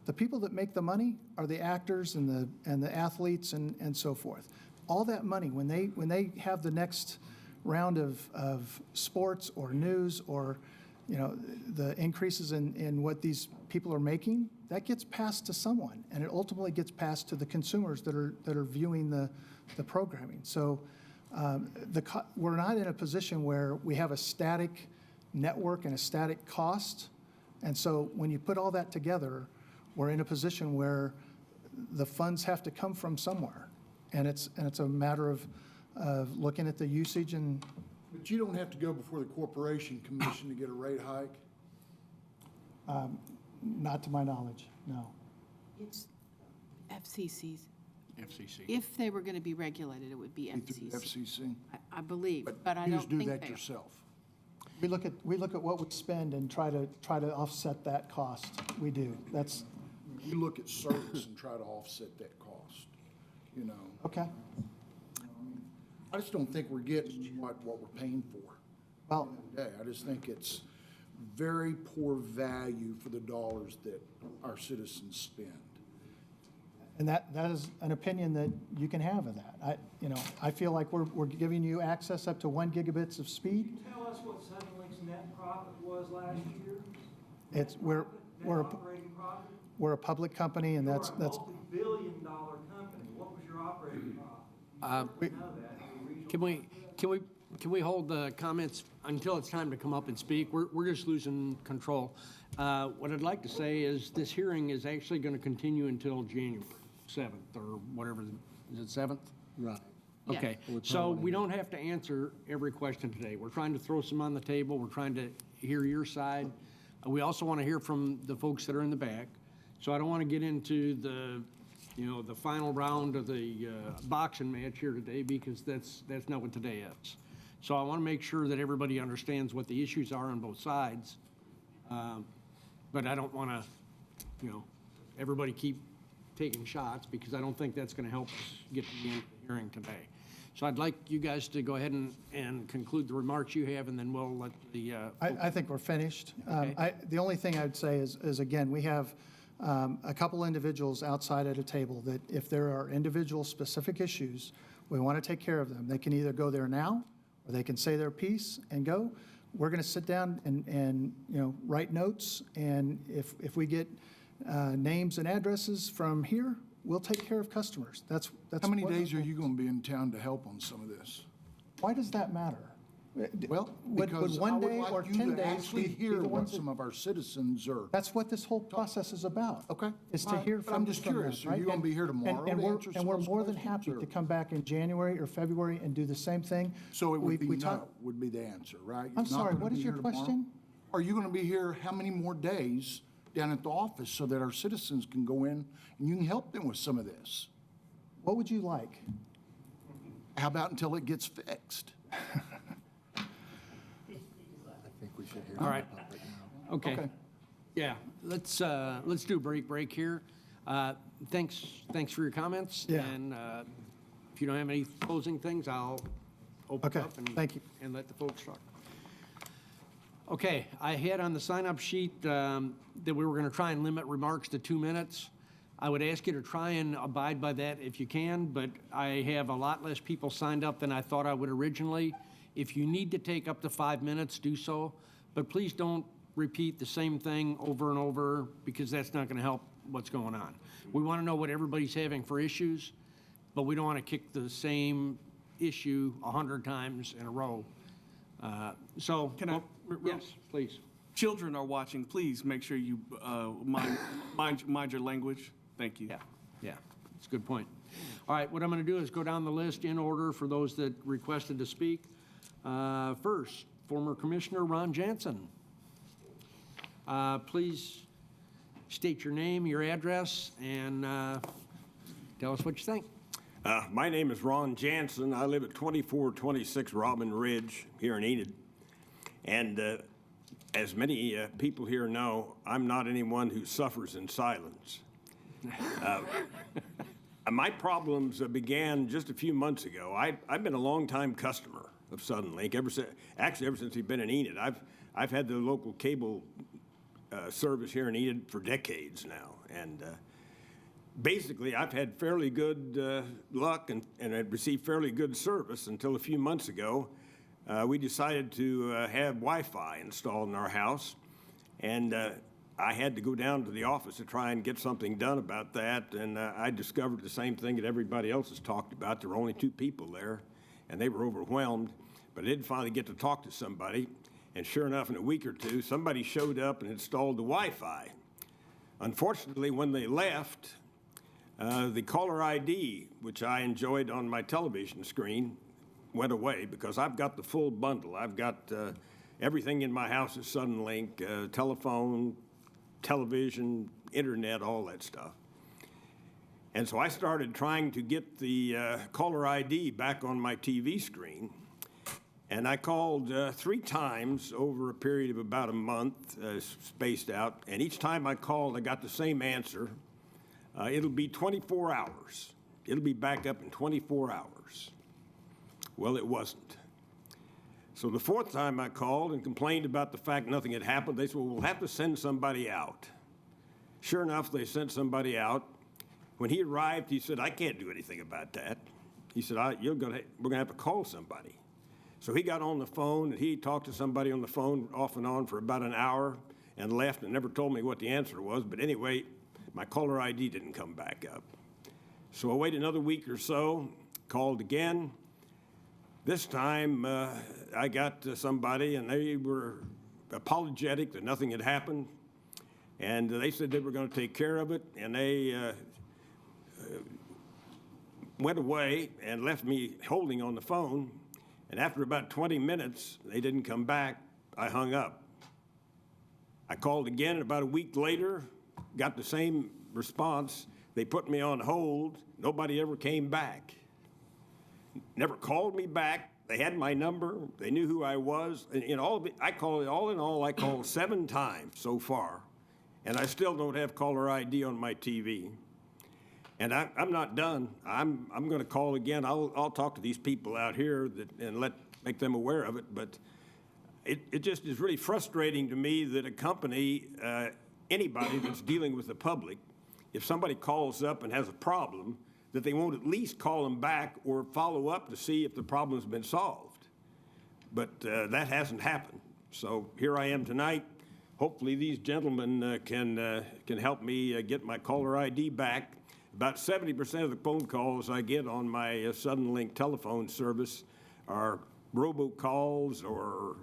The people that make the money are the actors and the athletes and so forth. All that money, when they have the next round of sports or news or the increases in what these people are making, that gets passed to someone, and it ultimately gets passed to the consumers that are viewing the programming. So we're not in a position where we have a static network and a static cost, and so when you put all that together, we're in a position where the funds have to come from somewhere, and it's a matter of looking at the usage and. But you don't have to go before the Corporation Commission to get a rate hike? Not to my knowledge, no. It's FCC's. FCC. If they were going to be regulated, it would be FCC. FCC. I believe, but I You don't just do think that they are. yourself. We look at what we spend and try to offset that cost. We do. That's You look at service and try to offset that cost, okay. I just don't think we're getting what we're paying for. Well, I just think it's very poor value for the dollars that our citizens spend. and that is an opinion that you can have of that. I feel like we're giving you access up to 1 gigabits of speed. Can you tell us what Suddenlink's net profit was last year? It's Operating profit? we're a public company, and that's You're a multi-billion-dollar company. What was your operating profit? You know that. Can we hold the comments until it's time to come up and speak? We're just losing control. What I'd like to say is this hearing is actually going to continue until January 7th or whatever. Is it 7th? Right. Okay, so we don't have to answer every question today. We're trying to throw some on the table. We're trying to hear your side. We also want to hear from the folks that are in the back. So I don't want to get into the final round of the boxing match here today, because that's not what today is. So I want to make sure that everybody understands what the issues are on both sides. But I don't want to, everybody keep taking shots, because I don't think that's going to help us get to the end of the hearing today. So I'd like you guys to go ahead and conclude the remarks you have, and then we'll let the. I think we're finished. Okay. The only thing I'd say is again, we have a couple individuals outside at a table that if there are individual specific issues, we want to take care of them. They can either go there now, or they can say their piece and go. We're going to sit down and write notes, and if we get names and addresses from here, we'll take care of customers. That's How many what- days are you going to be in town to help on some of this? Why does that matter? Well, Would because I one would day or like you 10 to days actually be hear the what ones that- some of our citizens are. That's what this whole process is about. Okay. Is All to right. hear But from I'm just from them, curious, are right? you gonna be here tomorrow And to we're, answer and some we're of those more than questions, happy or- to come back in January or February and do the same thing. So it would be We no, talk- would be the answer, right? You're I'm not sorry, gonna what be is your here tomorrow? question? Are you going to be here how many more days down at the office so that our citizens can go in and you can help them with some of this? What would you like? How about until it gets fixed? I think we should hear All right. from the public now. Okay. Yeah, let's do a break here. Thanks for your comments. Yeah. And if you don't have any closing things, I'll open Okay, up and. thank you. And let the folks talk. Okay, I had on the sign-up sheet that we were going to try and limit remarks to 2 minutes. I would ask you to try and abide by that if you can, but I have a lot less people signed up than I thought I would originally. If you need to take up to 5 minutes, do so, but please don't repeat the same thing over and over because that's not going to help what's going on. We want to know what everybody's having for issues, but we don't want to kick the same issue 100 times in a row. So, Can I? yes, please. Children are watching. Please make sure you mind your language. Thank you. Yeah, it's a good point. All right, what I'm going to do is go down the list in order for those that requested to speak. First, former Commissioner Ron Jansen. Please state your name, your address, and tell us what you think. My name is Ron Jansen. I live at 2426 Robin Ridge here in Enid. And as many people here know, I'm not anyone who suffers in silence. My problems began just a few months ago. I've been a long-time customer of Suddenlink ever since we've been in Enid. I've had the local cable service here in Enid for decades now, and basically I've had fairly good luck and I'd received fairly good service until a few months ago. We decided to have Wi-Fi installed in our house, and I had to go down to the office to try and get something done about that, and I discovered the same thing that everybody else has talked about. There were only 2 people there, and they were overwhelmed, but I did finally get to talk to somebody, and sure enough, in a week or 2, somebody showed up and installed the Wi-Fi. Unfortunately, when they left, the caller ID, which I enjoyed on my television screen, went away because I've got the full bundle. I've got everything in my house is Suddenlink, telephone, television, internet, all that stuff. And so I started trying to get the caller ID back on my TV screen. And I called 3 times over a period of about a month, spaced out. And each time I called, I got the same answer. It'll be 24 hours. It'll be back up in 24 hours. Well, it wasn't. So the 4th time I called and complained about the fact nothing had happened, they said, well, we'll have to send somebody out. Sure enough, they sent somebody out. When he arrived, he said, I can't do anything about that. He said, we're going to have to call somebody. So he got on the phone, and he talked to somebody on the phone off and on for about an hour and left and never told me what the answer was. But anyway, my caller ID didn't come back up. So I waited another week or so, called again. This time, I got somebody, and they were apologetic that nothing had happened. And they said they were going to take care of it, and they went away and left me holding on the phone. And after about 20 minutes, they didn't come back. I hung up. I called again, and about a week later, got the same response. They put me on hold. Nobody ever came back. Never called me back. They had my number. They knew who I was. And in all of it, all in all, I called 7 times so far, and I still don't have caller ID on my TV. And I'm not done. I'm going to call again. I'll talk to these people out here and make them aware of it. But it just is really frustrating to me that a company, anybody that's dealing with the public, if somebody calls up and has a problem, that they won't at least call them back or follow up to see if the problem's been solved. But that hasn't happened. So here I am tonight. Hopefully these gentlemen can help me get my caller ID back. About 70% of the phone calls I get on my Suddenlink telephone service are robocalls or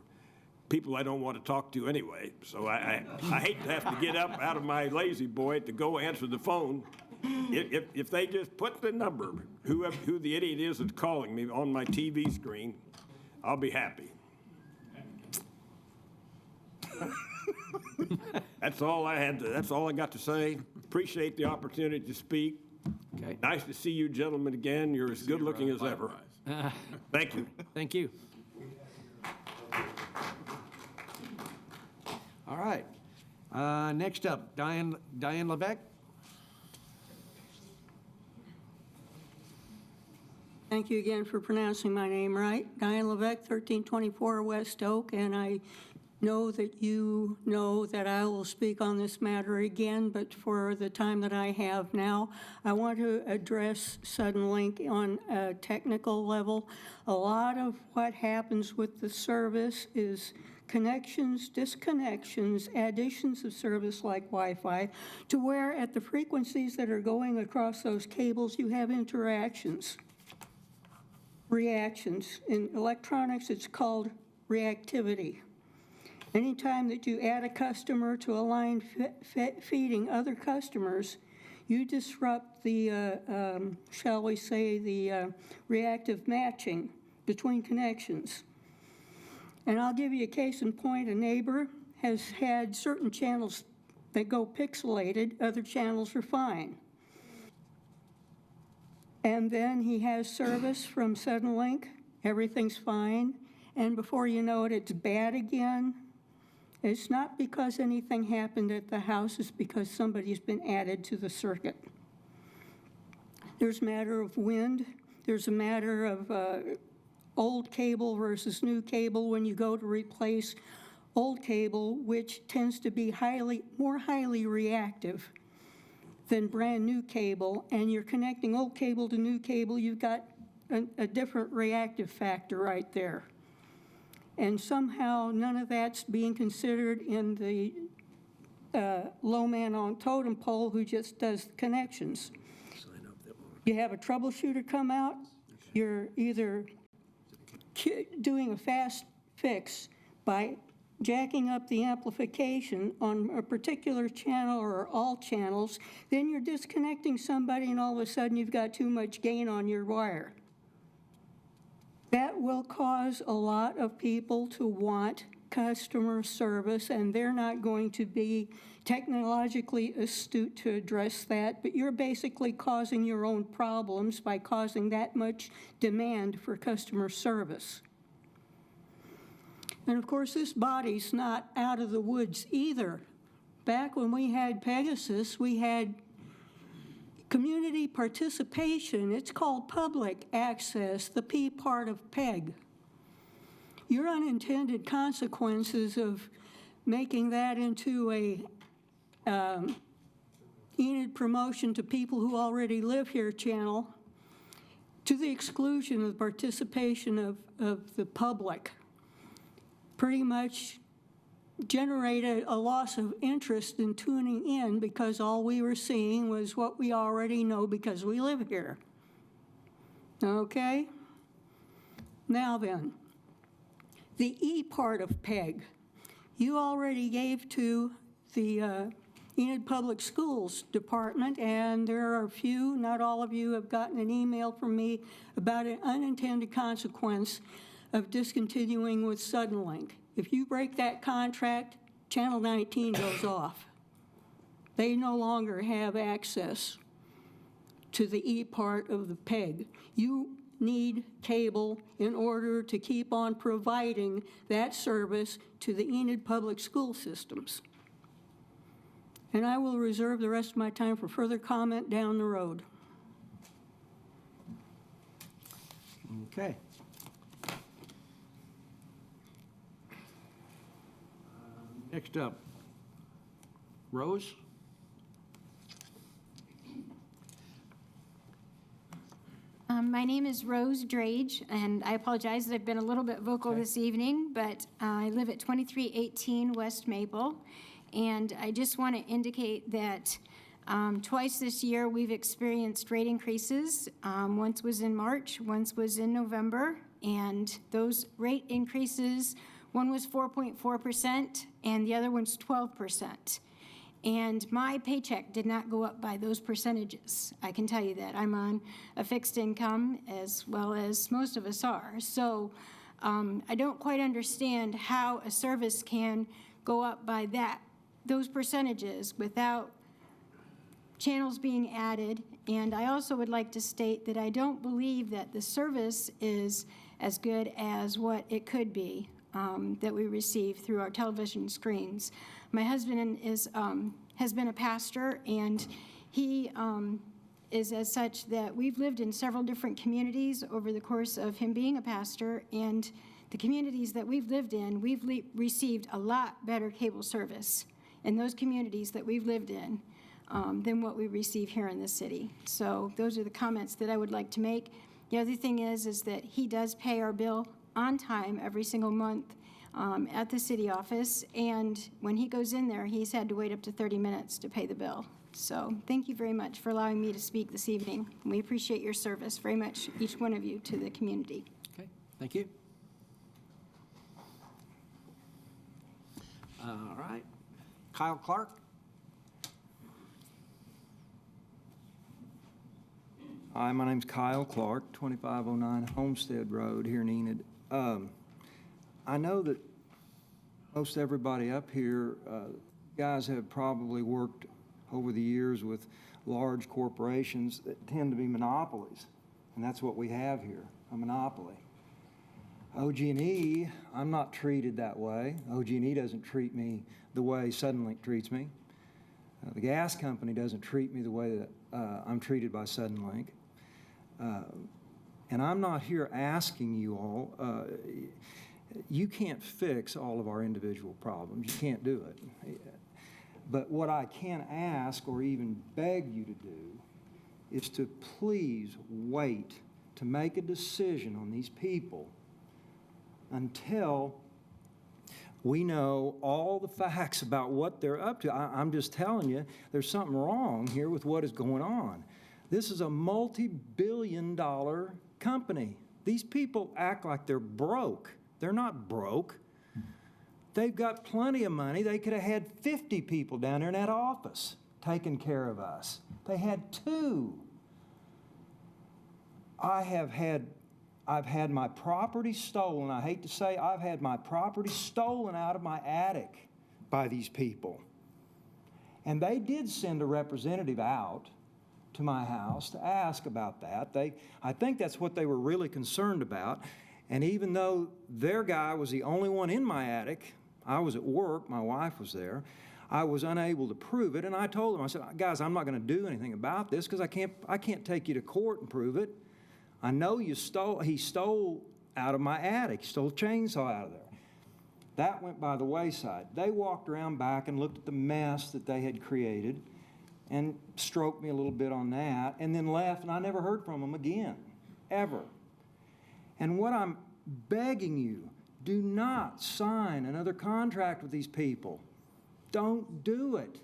people I don't want to talk to anyway. So I hate to have to get up out of my lazy boy to go answer the phone. If they just put the number, who the idiot is that's calling me on my TV screen, I'll be happy. That's all I got to say. Appreciate the opportunity to speak. Okay. Nice to see you gentlemen again. You're as good looking as ever. Thank you. Thank you. All right. Next up, Diane Levesque. Thank you again for pronouncing my name right. Diane Levesque, 1324 West Oak, and I know that you know that I will speak on this matter again, but for the time that I have now, I want to address Suddenlink on a technical level. A lot of what happens with the service is connections, disconnections, additions of service like Wi-Fi, to where at the frequencies that are going across those cables, you have interactions, reactions. In electronics, it's called reactivity. Anytime that you add a customer to a line feeding other customers, you disrupt the, shall we say, the reactive matching between connections. And I'll give you a case in point. A neighbor has had certain channels that go pixelated, other channels are fine. And then he has service from Suddenlink, everything's fine, and before you know it, it's bad again. It's not because anything happened at the house, it's because somebody's been added to the circuit. There's a matter of wind, there's a matter of old cable versus new cable when you go to replace old cable, which tends to be more highly reactive than brand new cable, and you're connecting old cable to new cable, you've got a different reactive factor right there. And somehow none of that's being considered in the low man on totem pole who just does the connections. You have a troubleshooter come out, you're either doing a fast fix by jacking up the amplification on a particular channel or all channels, then you're disconnecting somebody and all of a sudden you've got too much gain on your wire. That will cause a lot of people to want customer service, and they're not going to be technologically astute to address that, but you're basically causing your own problems by causing that much demand for customer service. And of course, this body's not out of the woods either. Back when we had Pegasus, we had community participation. It's called public access, the P part of PEG. Your unintended consequences of making that into a Enid promotion to people who already live here channel, to the exclusion of the participation of the public, pretty much generated a loss of interest in tuning in because all we were seeing was what we already know because we live here. Okay? Now then, the E part of PEG, you already gave to the Enid Public Schools Department, and there are a few, not all of you have gotten an email from me about an unintended consequence of discontinuing with Suddenlink. If you break that contract, Channel 19 goes off. They no longer have access to the E part of the PEG. You need cable in order to keep on providing that service to the Enid public school systems. And I will reserve the rest of my time for further comment down the road. Okay. Next up, Rose. My name is Rose Drage, and I apologize that I've been a little bit vocal this evening, but I live at 2318 West Maple, and I just want to indicate that Twice this year, we've experienced rate increases. Once was in March, once was in November, and those rate increases, one was 4.4% and the other one's 12%. And my paycheck did not go up by those percentages. I can tell you that. I'm on a fixed income as well as most of us are. So I don't quite understand how a service can go up by those percentages without channels being added. And I also would like to state that I don't believe that the service is as good as what it could be that we receive through our television screens. My husband has been a pastor, and he is as such that we've lived in several different communities over the course of him being a pastor, and the communities that we've lived in, we've received a lot better cable service in those communities that we've lived in than what we receive here in the city. So those are the comments that I would like to make. The other thing is that he does pay our bill on time every single month at the city office, and when he goes in there, he's had to wait up to 30 minutes to pay the bill. So thank you very much for allowing me to speak this evening. We appreciate your service very much, each one of you, to the community. Okay, thank you. All right. Kyle Clark. Hi, my name's Kyle Clark, 2509 Homestead Road here in Enid. I know that most everybody up here, guys have probably worked over the years with large corporations that tend to be monopolies, and that's what we have here, a monopoly. OG&E, I'm not treated that way. OG&E doesn't treat me the way Suddenlink treats me. The gas company doesn't treat me the way that I'm treated by Suddenlink. And I'm not here asking you all, you can't fix all of our individual problems. You can't do it. But what I can ask or even beg you to do is to please wait to make a decision on these people until we know all the facts about what they're up to. I'm just telling you, there's something wrong here with what is going on. This is a multi-billion-dollar company. These people act like they're broke. They're not broke. They've got plenty of money. They could have had 50 people down there in that office taking care of us. They had 2. I've had my property stolen. I hate to say I've had my property stolen out of my attic by these people. And they did send a representative out to my house to ask about that. I think that's what they were really concerned about. And even though their guy was the only one in my attic, I was at work, my wife was there, I was unable to prove it. And I told them, I said, guys, I'm not going to do anything about this because I can't take you to court and prove it. I know he stole out of my attic. He stole a chainsaw out of there. That went by the wayside. They walked around back and looked at the mess that they had created and stroked me a little bit on that and then left, and I never heard from them again, ever. And what I'm begging you, do not sign another contract with these people. Don't do it.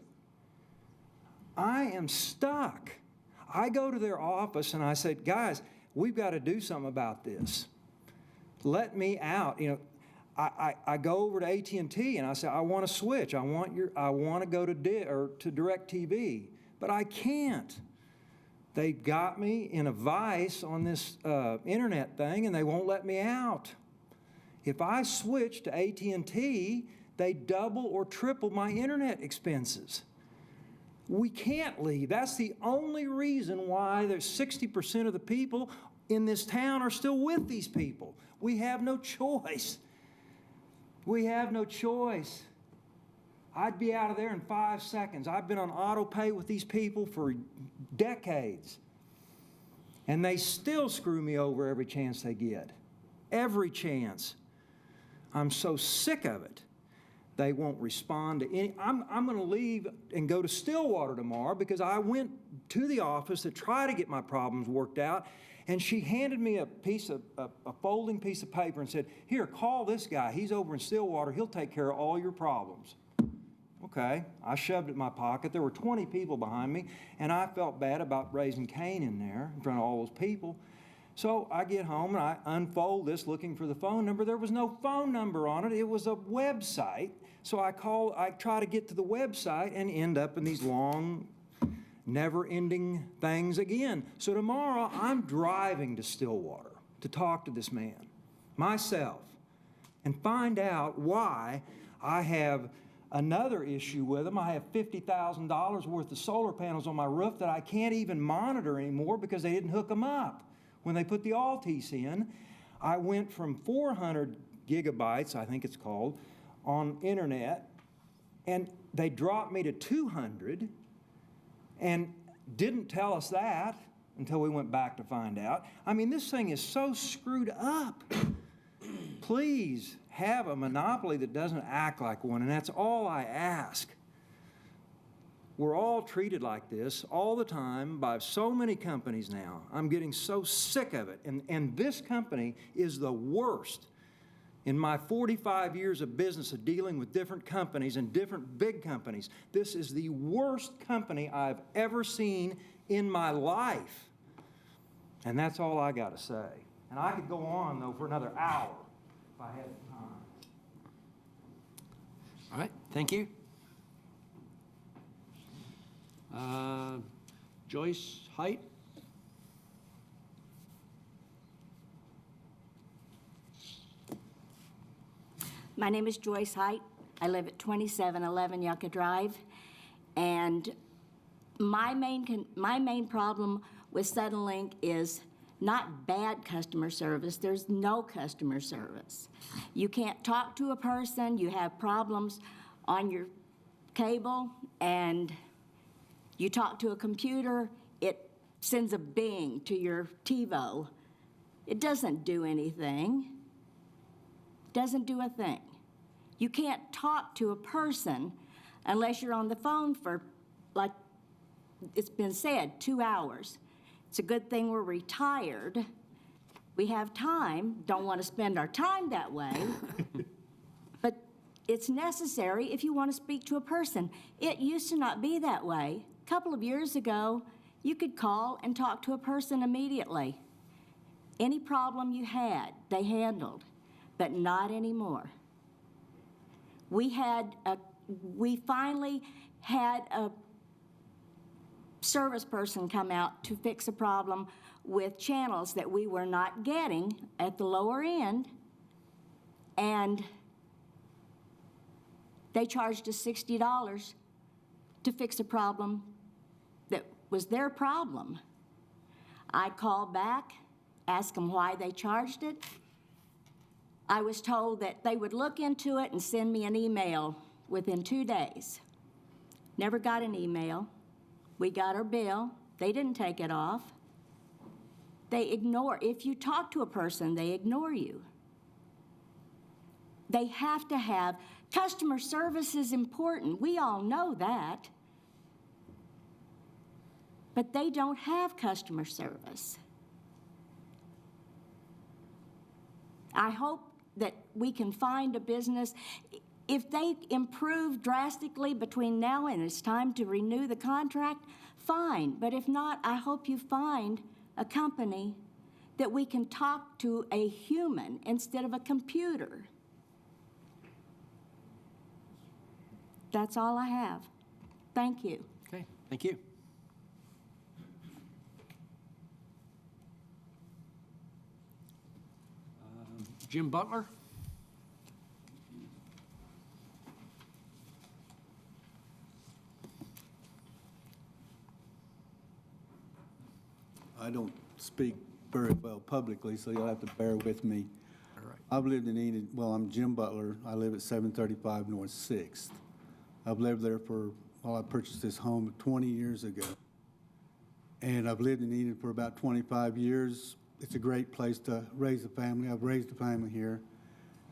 I am stuck. I go to their office and I said, guys, we've got to do something about this. Let me out. You know, I go over to AT&T and I say, I want to switch. I want to go to DirecTV, but I can't. They got me in a vice on this internet thing, and they won't let me out. If I switch to AT&T, they double or triple my internet expenses. We can't leave. That's the only reason why there's 60% of the people in this town are still with these people. We have no choice. We have no choice. I'd be out of there in 5 seconds. I've been on auto pay with these people for decades. And they still screw me over every chance they get. Every chance. I'm so sick of it. They won't respond to any. I'm going to leave and go to Stillwater tomorrow because I went to the office to try to get my problems worked out, and she handed me a folding piece of paper and said, here, call this guy. He's over in Stillwater. He'll take care of all your problems. Okay, I shoved it in my pocket. There were 20 people behind me, and I felt bad about raising Cain in there in front of all those people. So I get home and I unfold this looking for the phone number. There was no phone number on it. It was a website. So I try to get to the website and end up in these long, never-ending things again. So tomorrow I'm driving to Stillwater to talk to this man myself and find out why I have another issue with him. I have $50,000 worth of solar panels on my roof that I can't even monitor anymore because they didn't hook them up when they put the Altice in. I went from 400 gigabytes, I think it's called, on internet, and they dropped me to 200 and didn't tell us that until we went back to find out. I mean, this thing is so screwed up. Please have a monopoly that doesn't act like one, and that's all I ask. We're all treated like this all the time by so many companies now. I'm getting so sick of it, and this company is the worst. In my 45 years of business of dealing with different companies and different big companies, this is the worst company I've ever seen in my life. And that's all I got to say. And I could go on, though, for another hour if I had time. All right, thank you. Joyce Height? My name is Joyce Height. I live at 2711 Yucca Drive. And my main problem with Suddenlink is not bad customer service. There's no customer service. You can't talk to a person. You have problems on your cable, and you talk to a computer. It sends a bing to your TiVo. It doesn't do anything. Doesn't do a thing. You can't talk to a person unless you're on the phone for, like it's been said, 2 hours. It's a good thing we're retired. We have time, don't want to spend our time that way, but it's necessary if you want to speak to a person. It used to not be that way. A couple of years ago, you could call and talk to a person immediately. Any problem you had, they handled, but not anymore. We finally had a service person come out to fix a problem with channels that we were not getting at the lower end, and they charged us $60 to fix a problem that was their problem. I called back, asked them why they charged it. I was told that they would look into it and send me an email within 2 days. Never got an email. We got our bill. They didn't take it off. They ignore. If you talk to a person, they ignore you. They have to have, customer service is important. We all know that. But they don't have customer service. I hope that we can find a business. If they improve drastically between now and it's time to renew the contract, fine. But if not, I hope you find a company that we can talk to a human instead of a computer. That's all I have. Thank you. Okay, thank you. Jim Butler? I don't speak very well publicly, so you'll have to bear with me. All right. I've lived in Enid, well, I'm Jim Butler. I live at 735 North 6th. I've lived there I purchased this home 20 years ago. And I've lived in Enid for about 25 years. It's a great place to raise a family. I've raised a family here,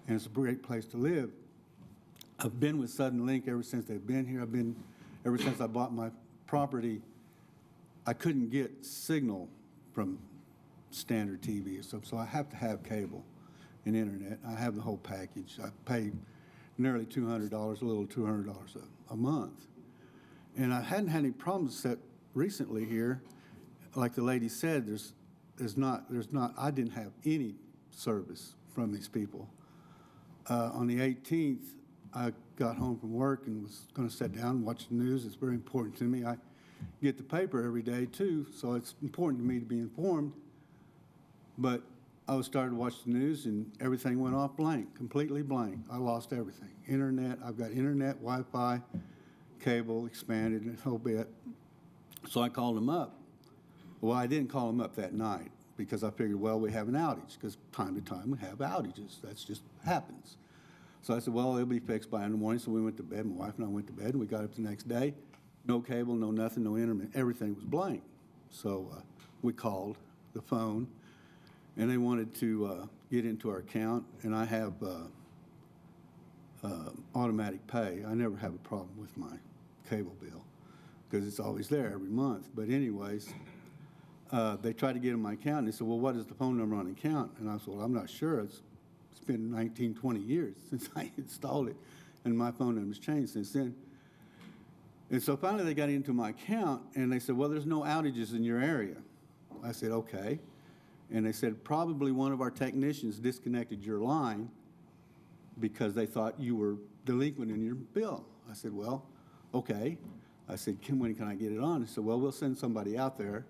and it's a great place to live. I've been with Suddenlink ever since they've been here. Ever since I bought my property, I couldn't get signal from standard TV, so I have to have cable and internet. I have the whole package. I pay nearly $200, a little $200 a month. And I hadn't had any problems that recently here. Like the lady said, I didn't have any service from these people. On the 18th, I got home from work and was going to sit down and watch the news. It's very important to me. I get the paper every day too, so it's important to me to be informed. But I was starting to watch the news and everything went off blank, completely blank. I lost everything. Internet, I've got internet, Wi-Fi, cable, expanded, and a whole bit. So I called them up. Well, I didn't call them up that night because I figured, well, we have an outage, because time to time we have outages. That's just happens. So I said, well, it'll be fixed by in the morning. So we went to bed. My wife and I went to bed, and we got up the next day. No cable, no nothing, no internet. Everything was blank. So we called the phone, and they wanted to get into our account, and I have automatic pay. I never have a problem with my cable bill because it's always there every month. But anyways, they tried to get in my account, and they said, well, what is the phone number on the account? And I said, well, I'm not sure. It's been 19, 20 years since I installed it, and my phone number's changed since then. And so finally they got into my account, and they said, well, there's no outages in your area. I said, okay. And they said, probably one of our technicians disconnected your line because they thought you were delinquent in your bill. I said, well, okay. I said, when can I get it on? They said, well, we'll send somebody out there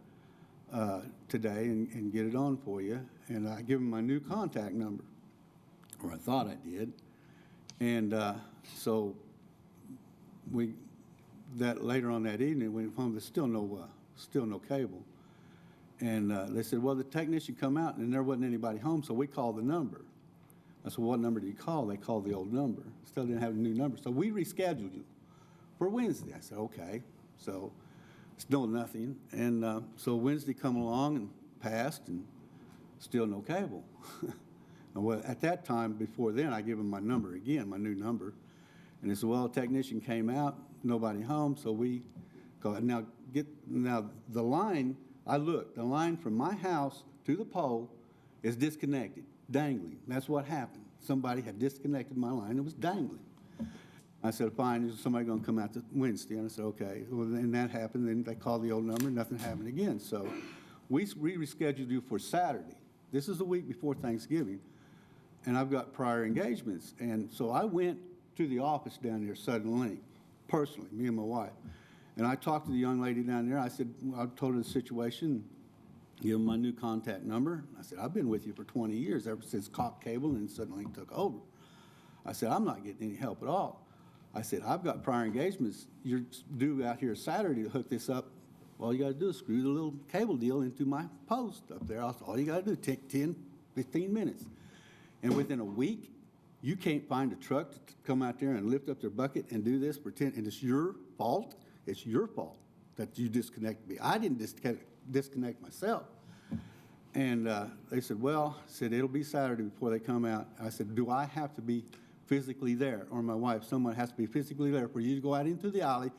today and get it on for you. And I give them my new contact number, or I thought I did. And so later on that evening, we went home, there's still no cable. And they said, well, the technician come out, and there wasn't anybody home, so we called the number. I said, well, what number did you call? They called the old number. Still didn't have a new number. So we rescheduled you for Wednesday. I said, okay. So still nothing. And so Wednesday come along and passed, and still no cable. And well, at that time, before then, I give them my number again, my new number. And they said, well, a technician came out, nobody home, so we go. Now the line, I looked, the line from my house to the pole is disconnected, dangling. That's what happened. Somebody had disconnected my line. It was dangling. I said, fine, is somebody going to come out Wednesday? And I said, okay. Well, then that happened. Then they called the old number. Nothing happened again. So we rescheduled you for Saturday. This is the week before Thanksgiving. And I've got prior engagements. And so I went to the office down there, Suddenlink, personally, me and my wife. And I talked to the young lady down there. I said, I told her the situation, give her my new contact number. I said, I've been with you for 20 years, ever since Cox Cable and Suddenlink took over. I said, I'm not getting any help at all. I said, I've got prior engagements. You're due out here Saturday to hook this up. All you got to do is screw the little cable deal into my post up there. All you got to do, take 10, 15 minutes. And within a week, you can't find a truck to come out there and lift up their bucket and do this, pretend, and it's your fault. It's your fault that you disconnected me. I didn't disconnect myself. And they said, well, it'll be Saturday before they come out. I said, do I have to be physically there? Or my wife, someone has to be physically there for you to go out into the alley,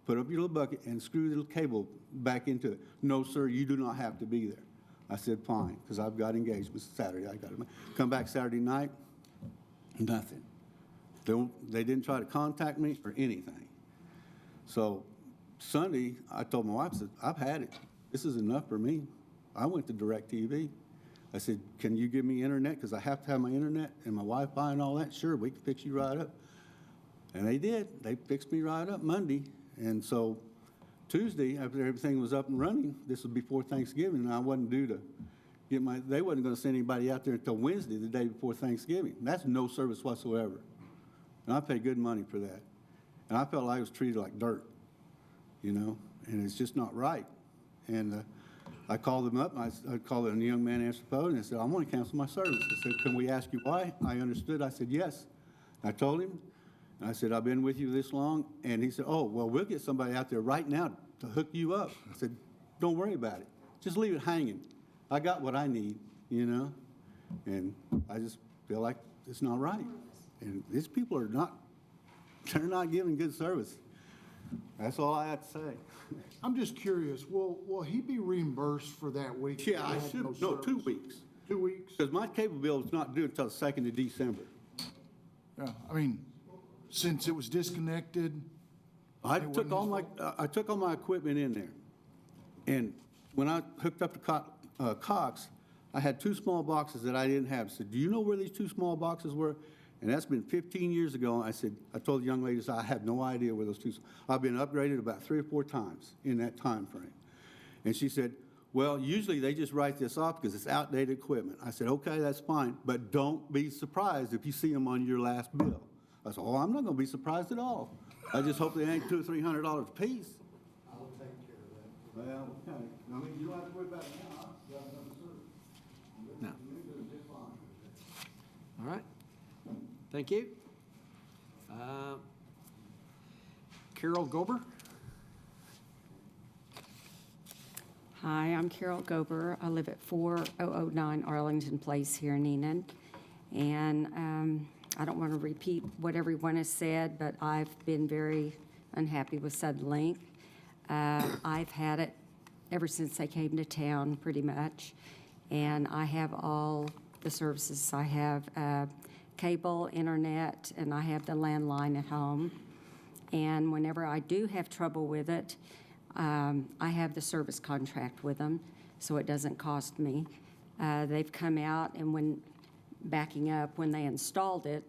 put up your little bucket, and screw the little cable back into it. No, sir, you do not have to be there. I said, fine, because I've got engagements Saturday. I got to come back Saturday night, nothing. They didn't try to contact me or anything. So Sunday, I told my wife, I said, I've had it. This is enough for me. I went to DirecTV. I said, can you give me internet? Because I have to have my internet and my Wi-Fi and all that. Sure, we can fix you right up. And they did. They fixed me right up Monday. And so Tuesday, after everything was up and running, this was before Thanksgiving, and I wasn't due to get they wasn't going to send anybody out there until Wednesday, the day before Thanksgiving. That's no service whatsoever. And I paid good money for that. And I felt like I was treated like dirt, and it's just not right. And I called them up, and I called it, and the young man answered the phone, and I said, I want to cancel my service. I said, can we ask you why? I understood. I said, yes. I told him, and I said, I've been with you this long. And he said, oh, well, we'll get somebody out there right now to hook you up. I said, don't worry about it. Just leave it hanging. I got what I need, and I just feel like it's not right. And these people they're not giving good service. That's all I have to say. I'm just curious, will he be reimbursed for that week? Yeah, I should. No, 2 weeks. 2 weeks? Because my cable bill is not due until the 2nd of December. Yeah, I mean, since it was disconnected? I took all my equipment in there. And when I hooked up to Cox, I had 2 small boxes that I didn't have. I said, do you know where these 2 small boxes were? And that's been 15 years ago. I told the young lady, I have no idea where those 2. I've been upgraded about 3 or 4 times in that time frame. And she said, well, usually they just write this off because it's outdated equipment. I said, okay, that's fine, but don't be surprised if you see them on your last bill. I said, oh, I'm not going to be surprised at all. I just hope they ain't $200 or $300 a piece. I'll take care of that. Well, okay. I mean, you don't have to worry about it now. You have another service. No. All right. Thank you. Carol Gober? Hi, I'm Carol Gober. I live at 4009 Arlington Place here in Enid. And I don't want to repeat what everyone has said, but I've been very unhappy with Suddenlink. I've had it ever since they came to town, pretty much. And I have all the services. I have cable, internet, and I have the landline at home. And whenever I do have trouble with it, I have the service contract with them, so it doesn't cost me. They've come out, and when backing up, when they installed it,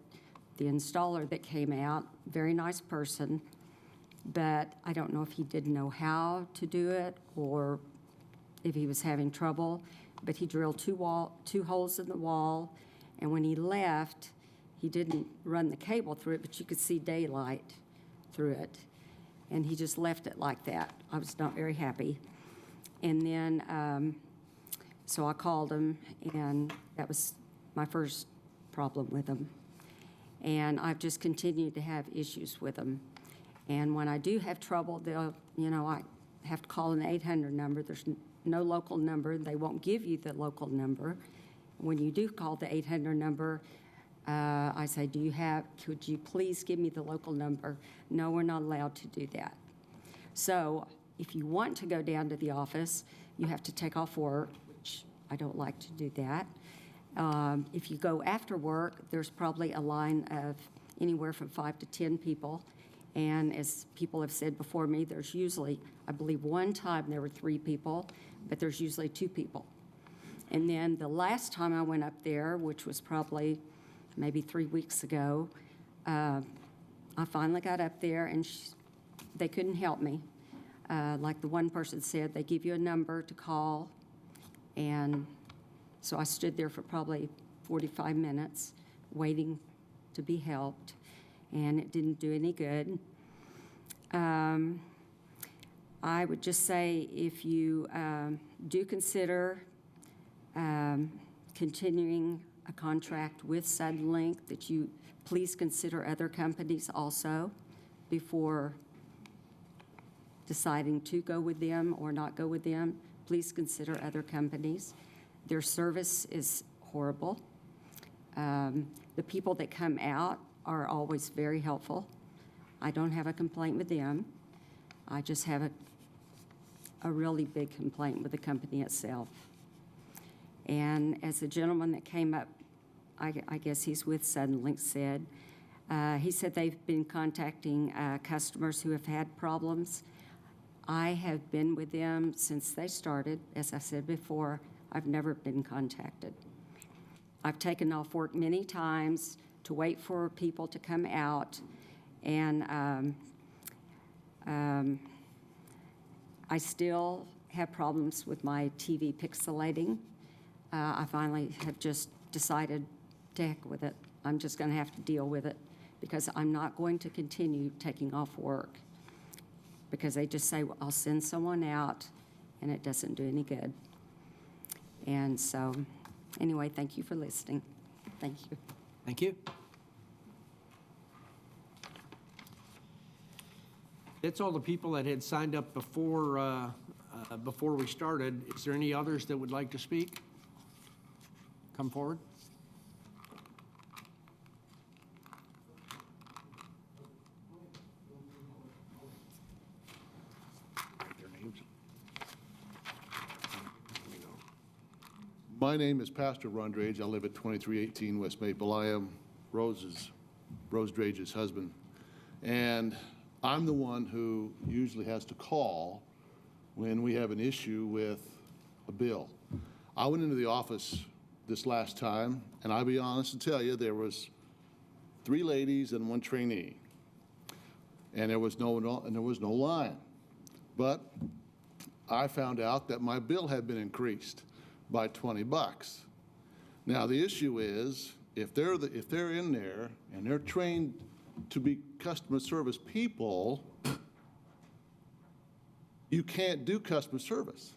the installer that came out, very nice person, but I don't know if he didn't know how to do it or if he was having trouble, but he drilled 2 holes in the wall, and when he left, he didn't run the cable through it, but you could see daylight through it. And he just left it like that. I was not very happy. And then, so I called him, and that was my first problem with him. And I've just continued to have issues with them. And when I do have trouble, they'll, I have to call an 800 number. There's no local number. They won't give you the local number. When you do call the 800 number, I say, could you please give me the local number? No, we're not allowed to do that. So if you want to go down to the office, you have to take off work, which I don't like to do that. If you go after work, there's probably a line of anywhere from 5 to 10 people. And as people have said before me, there's usually, I believe one time there were 3 people, but there's usually 2 people. And then the last time I went up there, which was probably maybe 3 weeks ago, I finally got up there, and they couldn't help me. Like the one person said, they give you a number to call, and so I stood there for probably 45 minutes waiting to be helped, and it didn't do any good. I would just say if you do consider continuing a contract with Suddenlink, that you please consider other companies also before deciding to go with them or not go with them. Please consider other companies. Their service is horrible. The people that come out are always very helpful. I don't have a complaint with them. I just have a really big complaint with the company itself. And as the gentleman that came up, I guess he's with Suddenlink, said, he said they've been contacting customers who have had problems. I have been with them since they started. As I said before, I've never been contacted. I've taken off work many times to wait for people to come out, and I still have problems with my TV pixelating. I finally have just decided to heck with it. I'm just going to have to deal with it because I'm not going to continue taking off work because they just say, well, I'll send someone out, and it doesn't do any good. And so, anyway, thank you for listening. Thank you. Thank you. That's all the people that had signed up before we started. Is there any others that would like to speak? Come forward. My name is Pastor Ron Drage. I live at 2318 West Maple. I am Rose Drage's husband. And I'm the one who usually has to call when we have an issue with a bill. I went into the office this last time, and I'll be honest and tell you, there was 3 ladies and 1 trainee, and there was no line. But I found out that my bill had been increased by $20. Now the issue is, if they're in there and they're trained to be customer service people, you can't do customer service.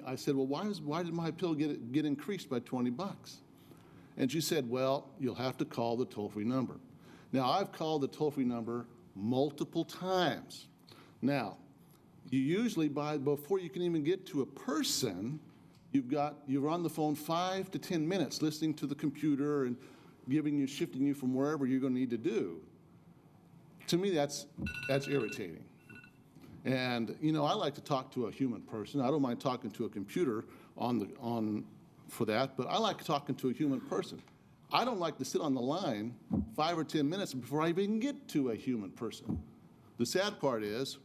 I said, well, why did my bill get increased by $20? And she said, well, you'll have to call the toll-free number. Now, I've called the toll-free number multiple times. Now, you usually, before you can even get to a person, you're on the phone 5 to 10 minutes listening to the computer and shifting you from wherever you're going to need to do. To me, that's irritating. And, you know, I like to talk to a human person. I don't mind talking to a computer for that, but I like talking to a human person. I don't like to sit on the line 5 or 10 minutes before I even get to a human person. The sad part is,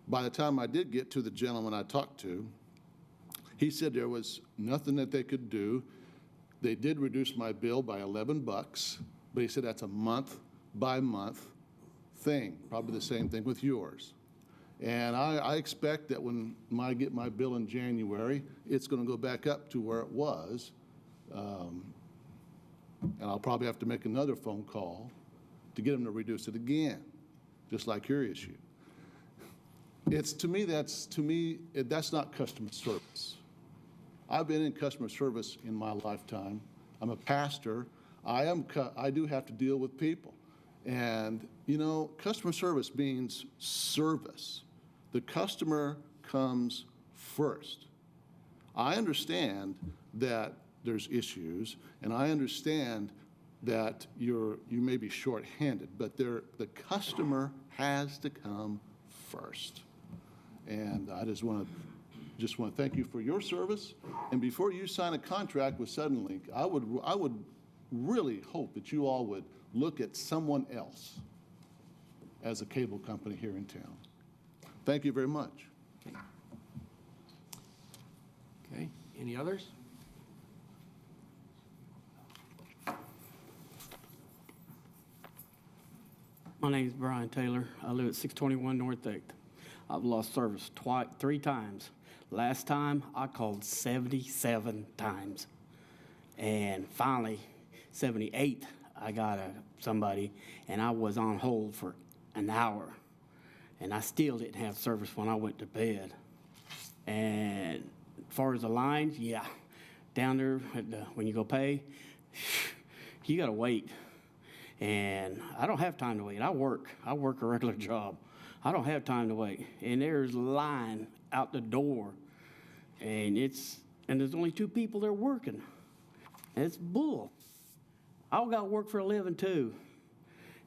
by the time I did get to the gentleman I talked to, he said there was nothing that they could do. They did reduce my bill by $11, but he said that's a month-by-month thing, probably the same thing with yours. And I expect that when I get my bill in January, it's going to go back up to where it was. And I'll probably have to make another phone call to get them to reduce it again, just like your issue. To me, that's not customer service. I've been in customer service in my lifetime. I'm a pastor. I do have to deal with people. And, you know, customer service means service. The customer comes first. I understand that there's issues, and I understand that you may be short-handed, but the customer has to come first. And I just want to thank you for your service. And before you sign a contract with Suddenlink, I would really hope that you all would look at someone else as a cable company here in town. Thank you very much. Okay, any others? My name is Brian Taylor. I live at 621 North 8th. I've lost service 3 times. Last time, I called 77 times. And finally, 78, I got somebody, and I was on hold for an hour. And I still didn't have service when I went to bed. And as far as the lines, yeah, down there when you go pay, you got to wait. And I don't have time to wait. I work a regular job. I don't have time to wait. And there's a line out the door, and there's only 2 people there working. And it's bull. I got to work for a living too.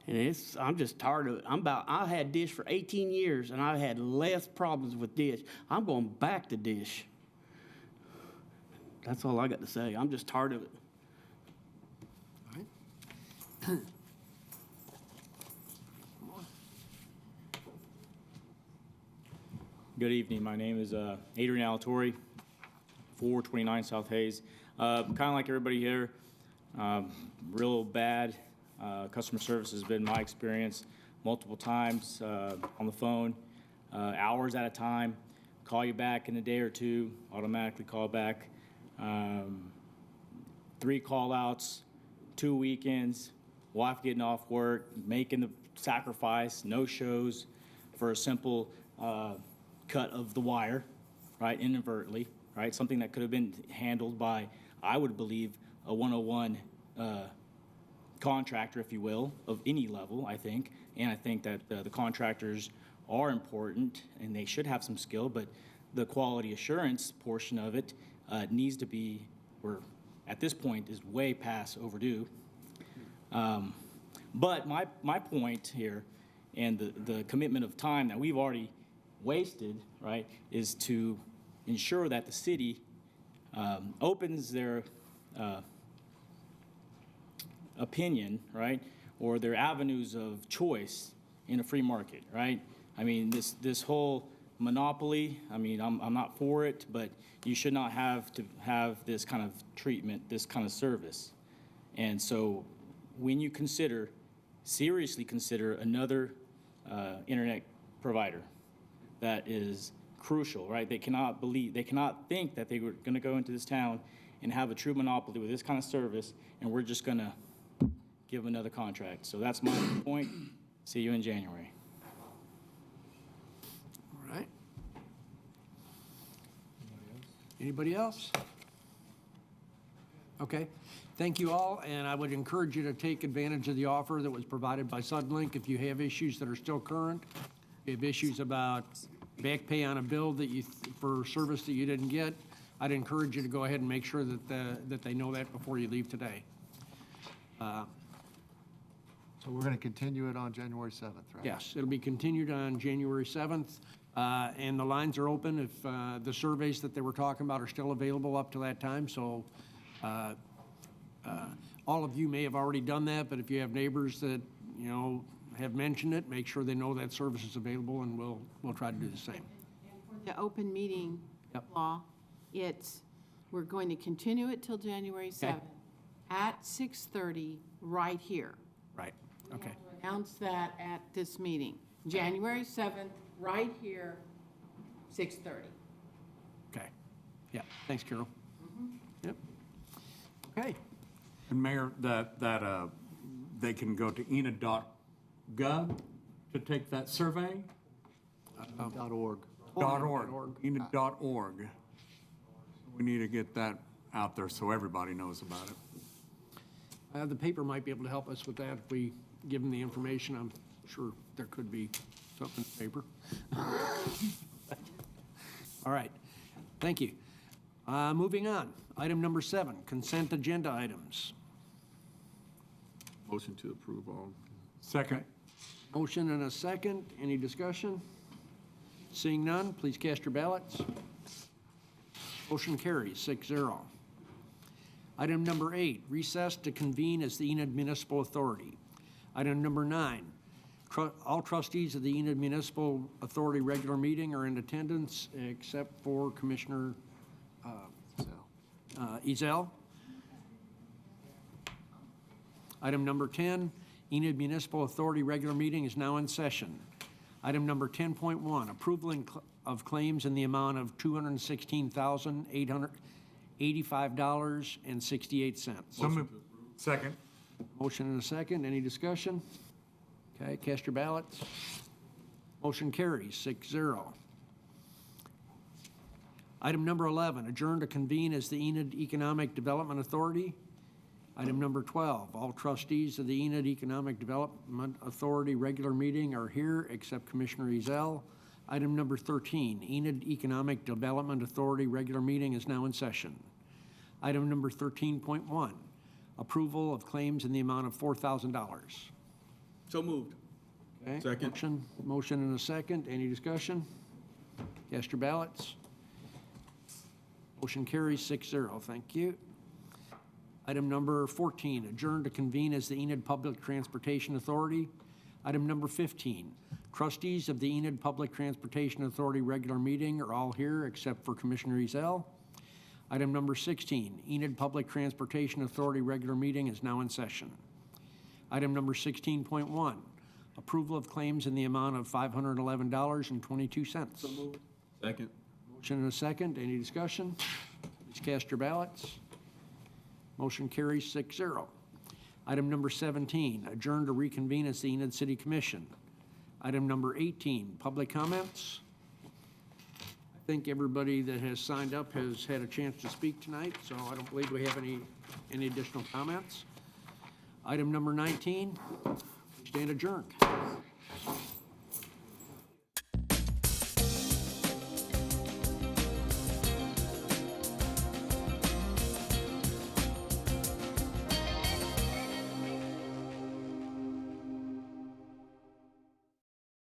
And I'm just tired of it. I had Dish for 18 years, and I had less problems with Dish. I'm going back to Dish. That's all I got to say. I'm just tired of it. All right. Good evening. My name is Adrian Alatorre, 429 South Hayes. Kind of like everybody here, real bad. Customer service has been my experience multiple times on the phone, hours at a time. Call you back in a day or 2, automatically call back. 3 call-outs, 2 weekends, wife getting off work, making the sacrifice, no shows for a simple cut of the wire, right, inadvertently, right? Something that could have been handled by, I would believe, a 101 contractor, if you will, of any level, I think. And I think that the contractors are important and they should have some skill, but the quality assurance portion of it needs to be, or at this point is way past overdue. But my point here and the commitment of time that we've already wasted, right, is to ensure that the city opens their opinion, right, or their avenues of choice in a free market, right? I mean, this whole monopoly, I mean, I'm not for it, but you should not have to have this kind of treatment, this kind of service. And so when you seriously consider another internet provider that is crucial, right? They cannot think that they were going to go into this town and have a true monopoly with this kind of service, and we're just going to give them another contract. So that's my point. See you in January. All right. Anybody else? Okay. Thank you all, and I would encourage you to take advantage of the offer that was provided by Suddenlink. If you have issues that are still current, if you have issues about back pay on a bill for service that you didn't get, I'd encourage you to go ahead and make sure that they know that before you leave today. So we're going to continue it on January 7th, right? Yes, it'll be continued on January 7th, and the lines are open if the surveys that they were talking about are still available up to that time. So all of you may have already done that, but if you have neighbors that, have mentioned it, make sure they know that service is available, and we'll try to do the same. For the open meeting law, we're going to continue it till January 7th at 6:30 right here. Right, okay. Announce that at this meeting. January 7th, right here, 6:30. Okay. Yeah, thanks, Carol. Yep. Okay. And Mayor, they can go to enid.gov to take that survey? .org. Enid.org. We need to get that out there so everybody knows about it. The paper might be able to help us with that if we give them the information. I'm sure there could be something in the paper. All right, thank you. Moving on, item number 7, consent agenda items. Motion to approve all. Second. Motion and a second. Any discussion? Seeing none, please cast your ballots. Motion carries 6-0. Item number 8, recess to convene as the Enid Municipal Authority. Item number 9, all trustees of the Enid Municipal Authority regular meeting are in attendance except for Commissioner Ezell. Item number 10, Enid Municipal Authority regular meeting is now in session. Item number 10.1, approval of claims in the amount of $216,885.68. So moved. Second. Motion and a second. Any discussion? Okay, cast your ballots. Motion carries 6-0. Item number 11, adjourn to convene as the Enid Economic Development Authority. Item number 12, all trustees of the Enid Economic Development Authority regular meeting are here except Commissioner Ezell. Item number 13, Enid Economic Development Authority regular meeting is now in session. Item number 13.1, approval of claims in the amount of $4,000. So moved. Okay. Second. Motion and a second. Any discussion? Cast your ballots. Motion carries 6-0. Thank you. Item number 14, adjourn to convene as the Enid Public Transportation Authority. Item number 15, trustees of the Enid Public Transportation Authority regular meeting are all here except for Commissioner Ezell. Item number 16, Enid Public Transportation Authority regular meeting is now in session. Item number 16.1, approval of claims in the amount of $511.22. So moved. Second. Motion and a second. Any discussion? Please cast your ballots. Motion carries 6-0. Item number 17, adjourn to reconvene as the Enid City Commission. Item number 18, public comments. I think everybody that has signed up has had a chance to speak tonight, so I don't believe we have any additional comments. Item number 19, stand adjourned.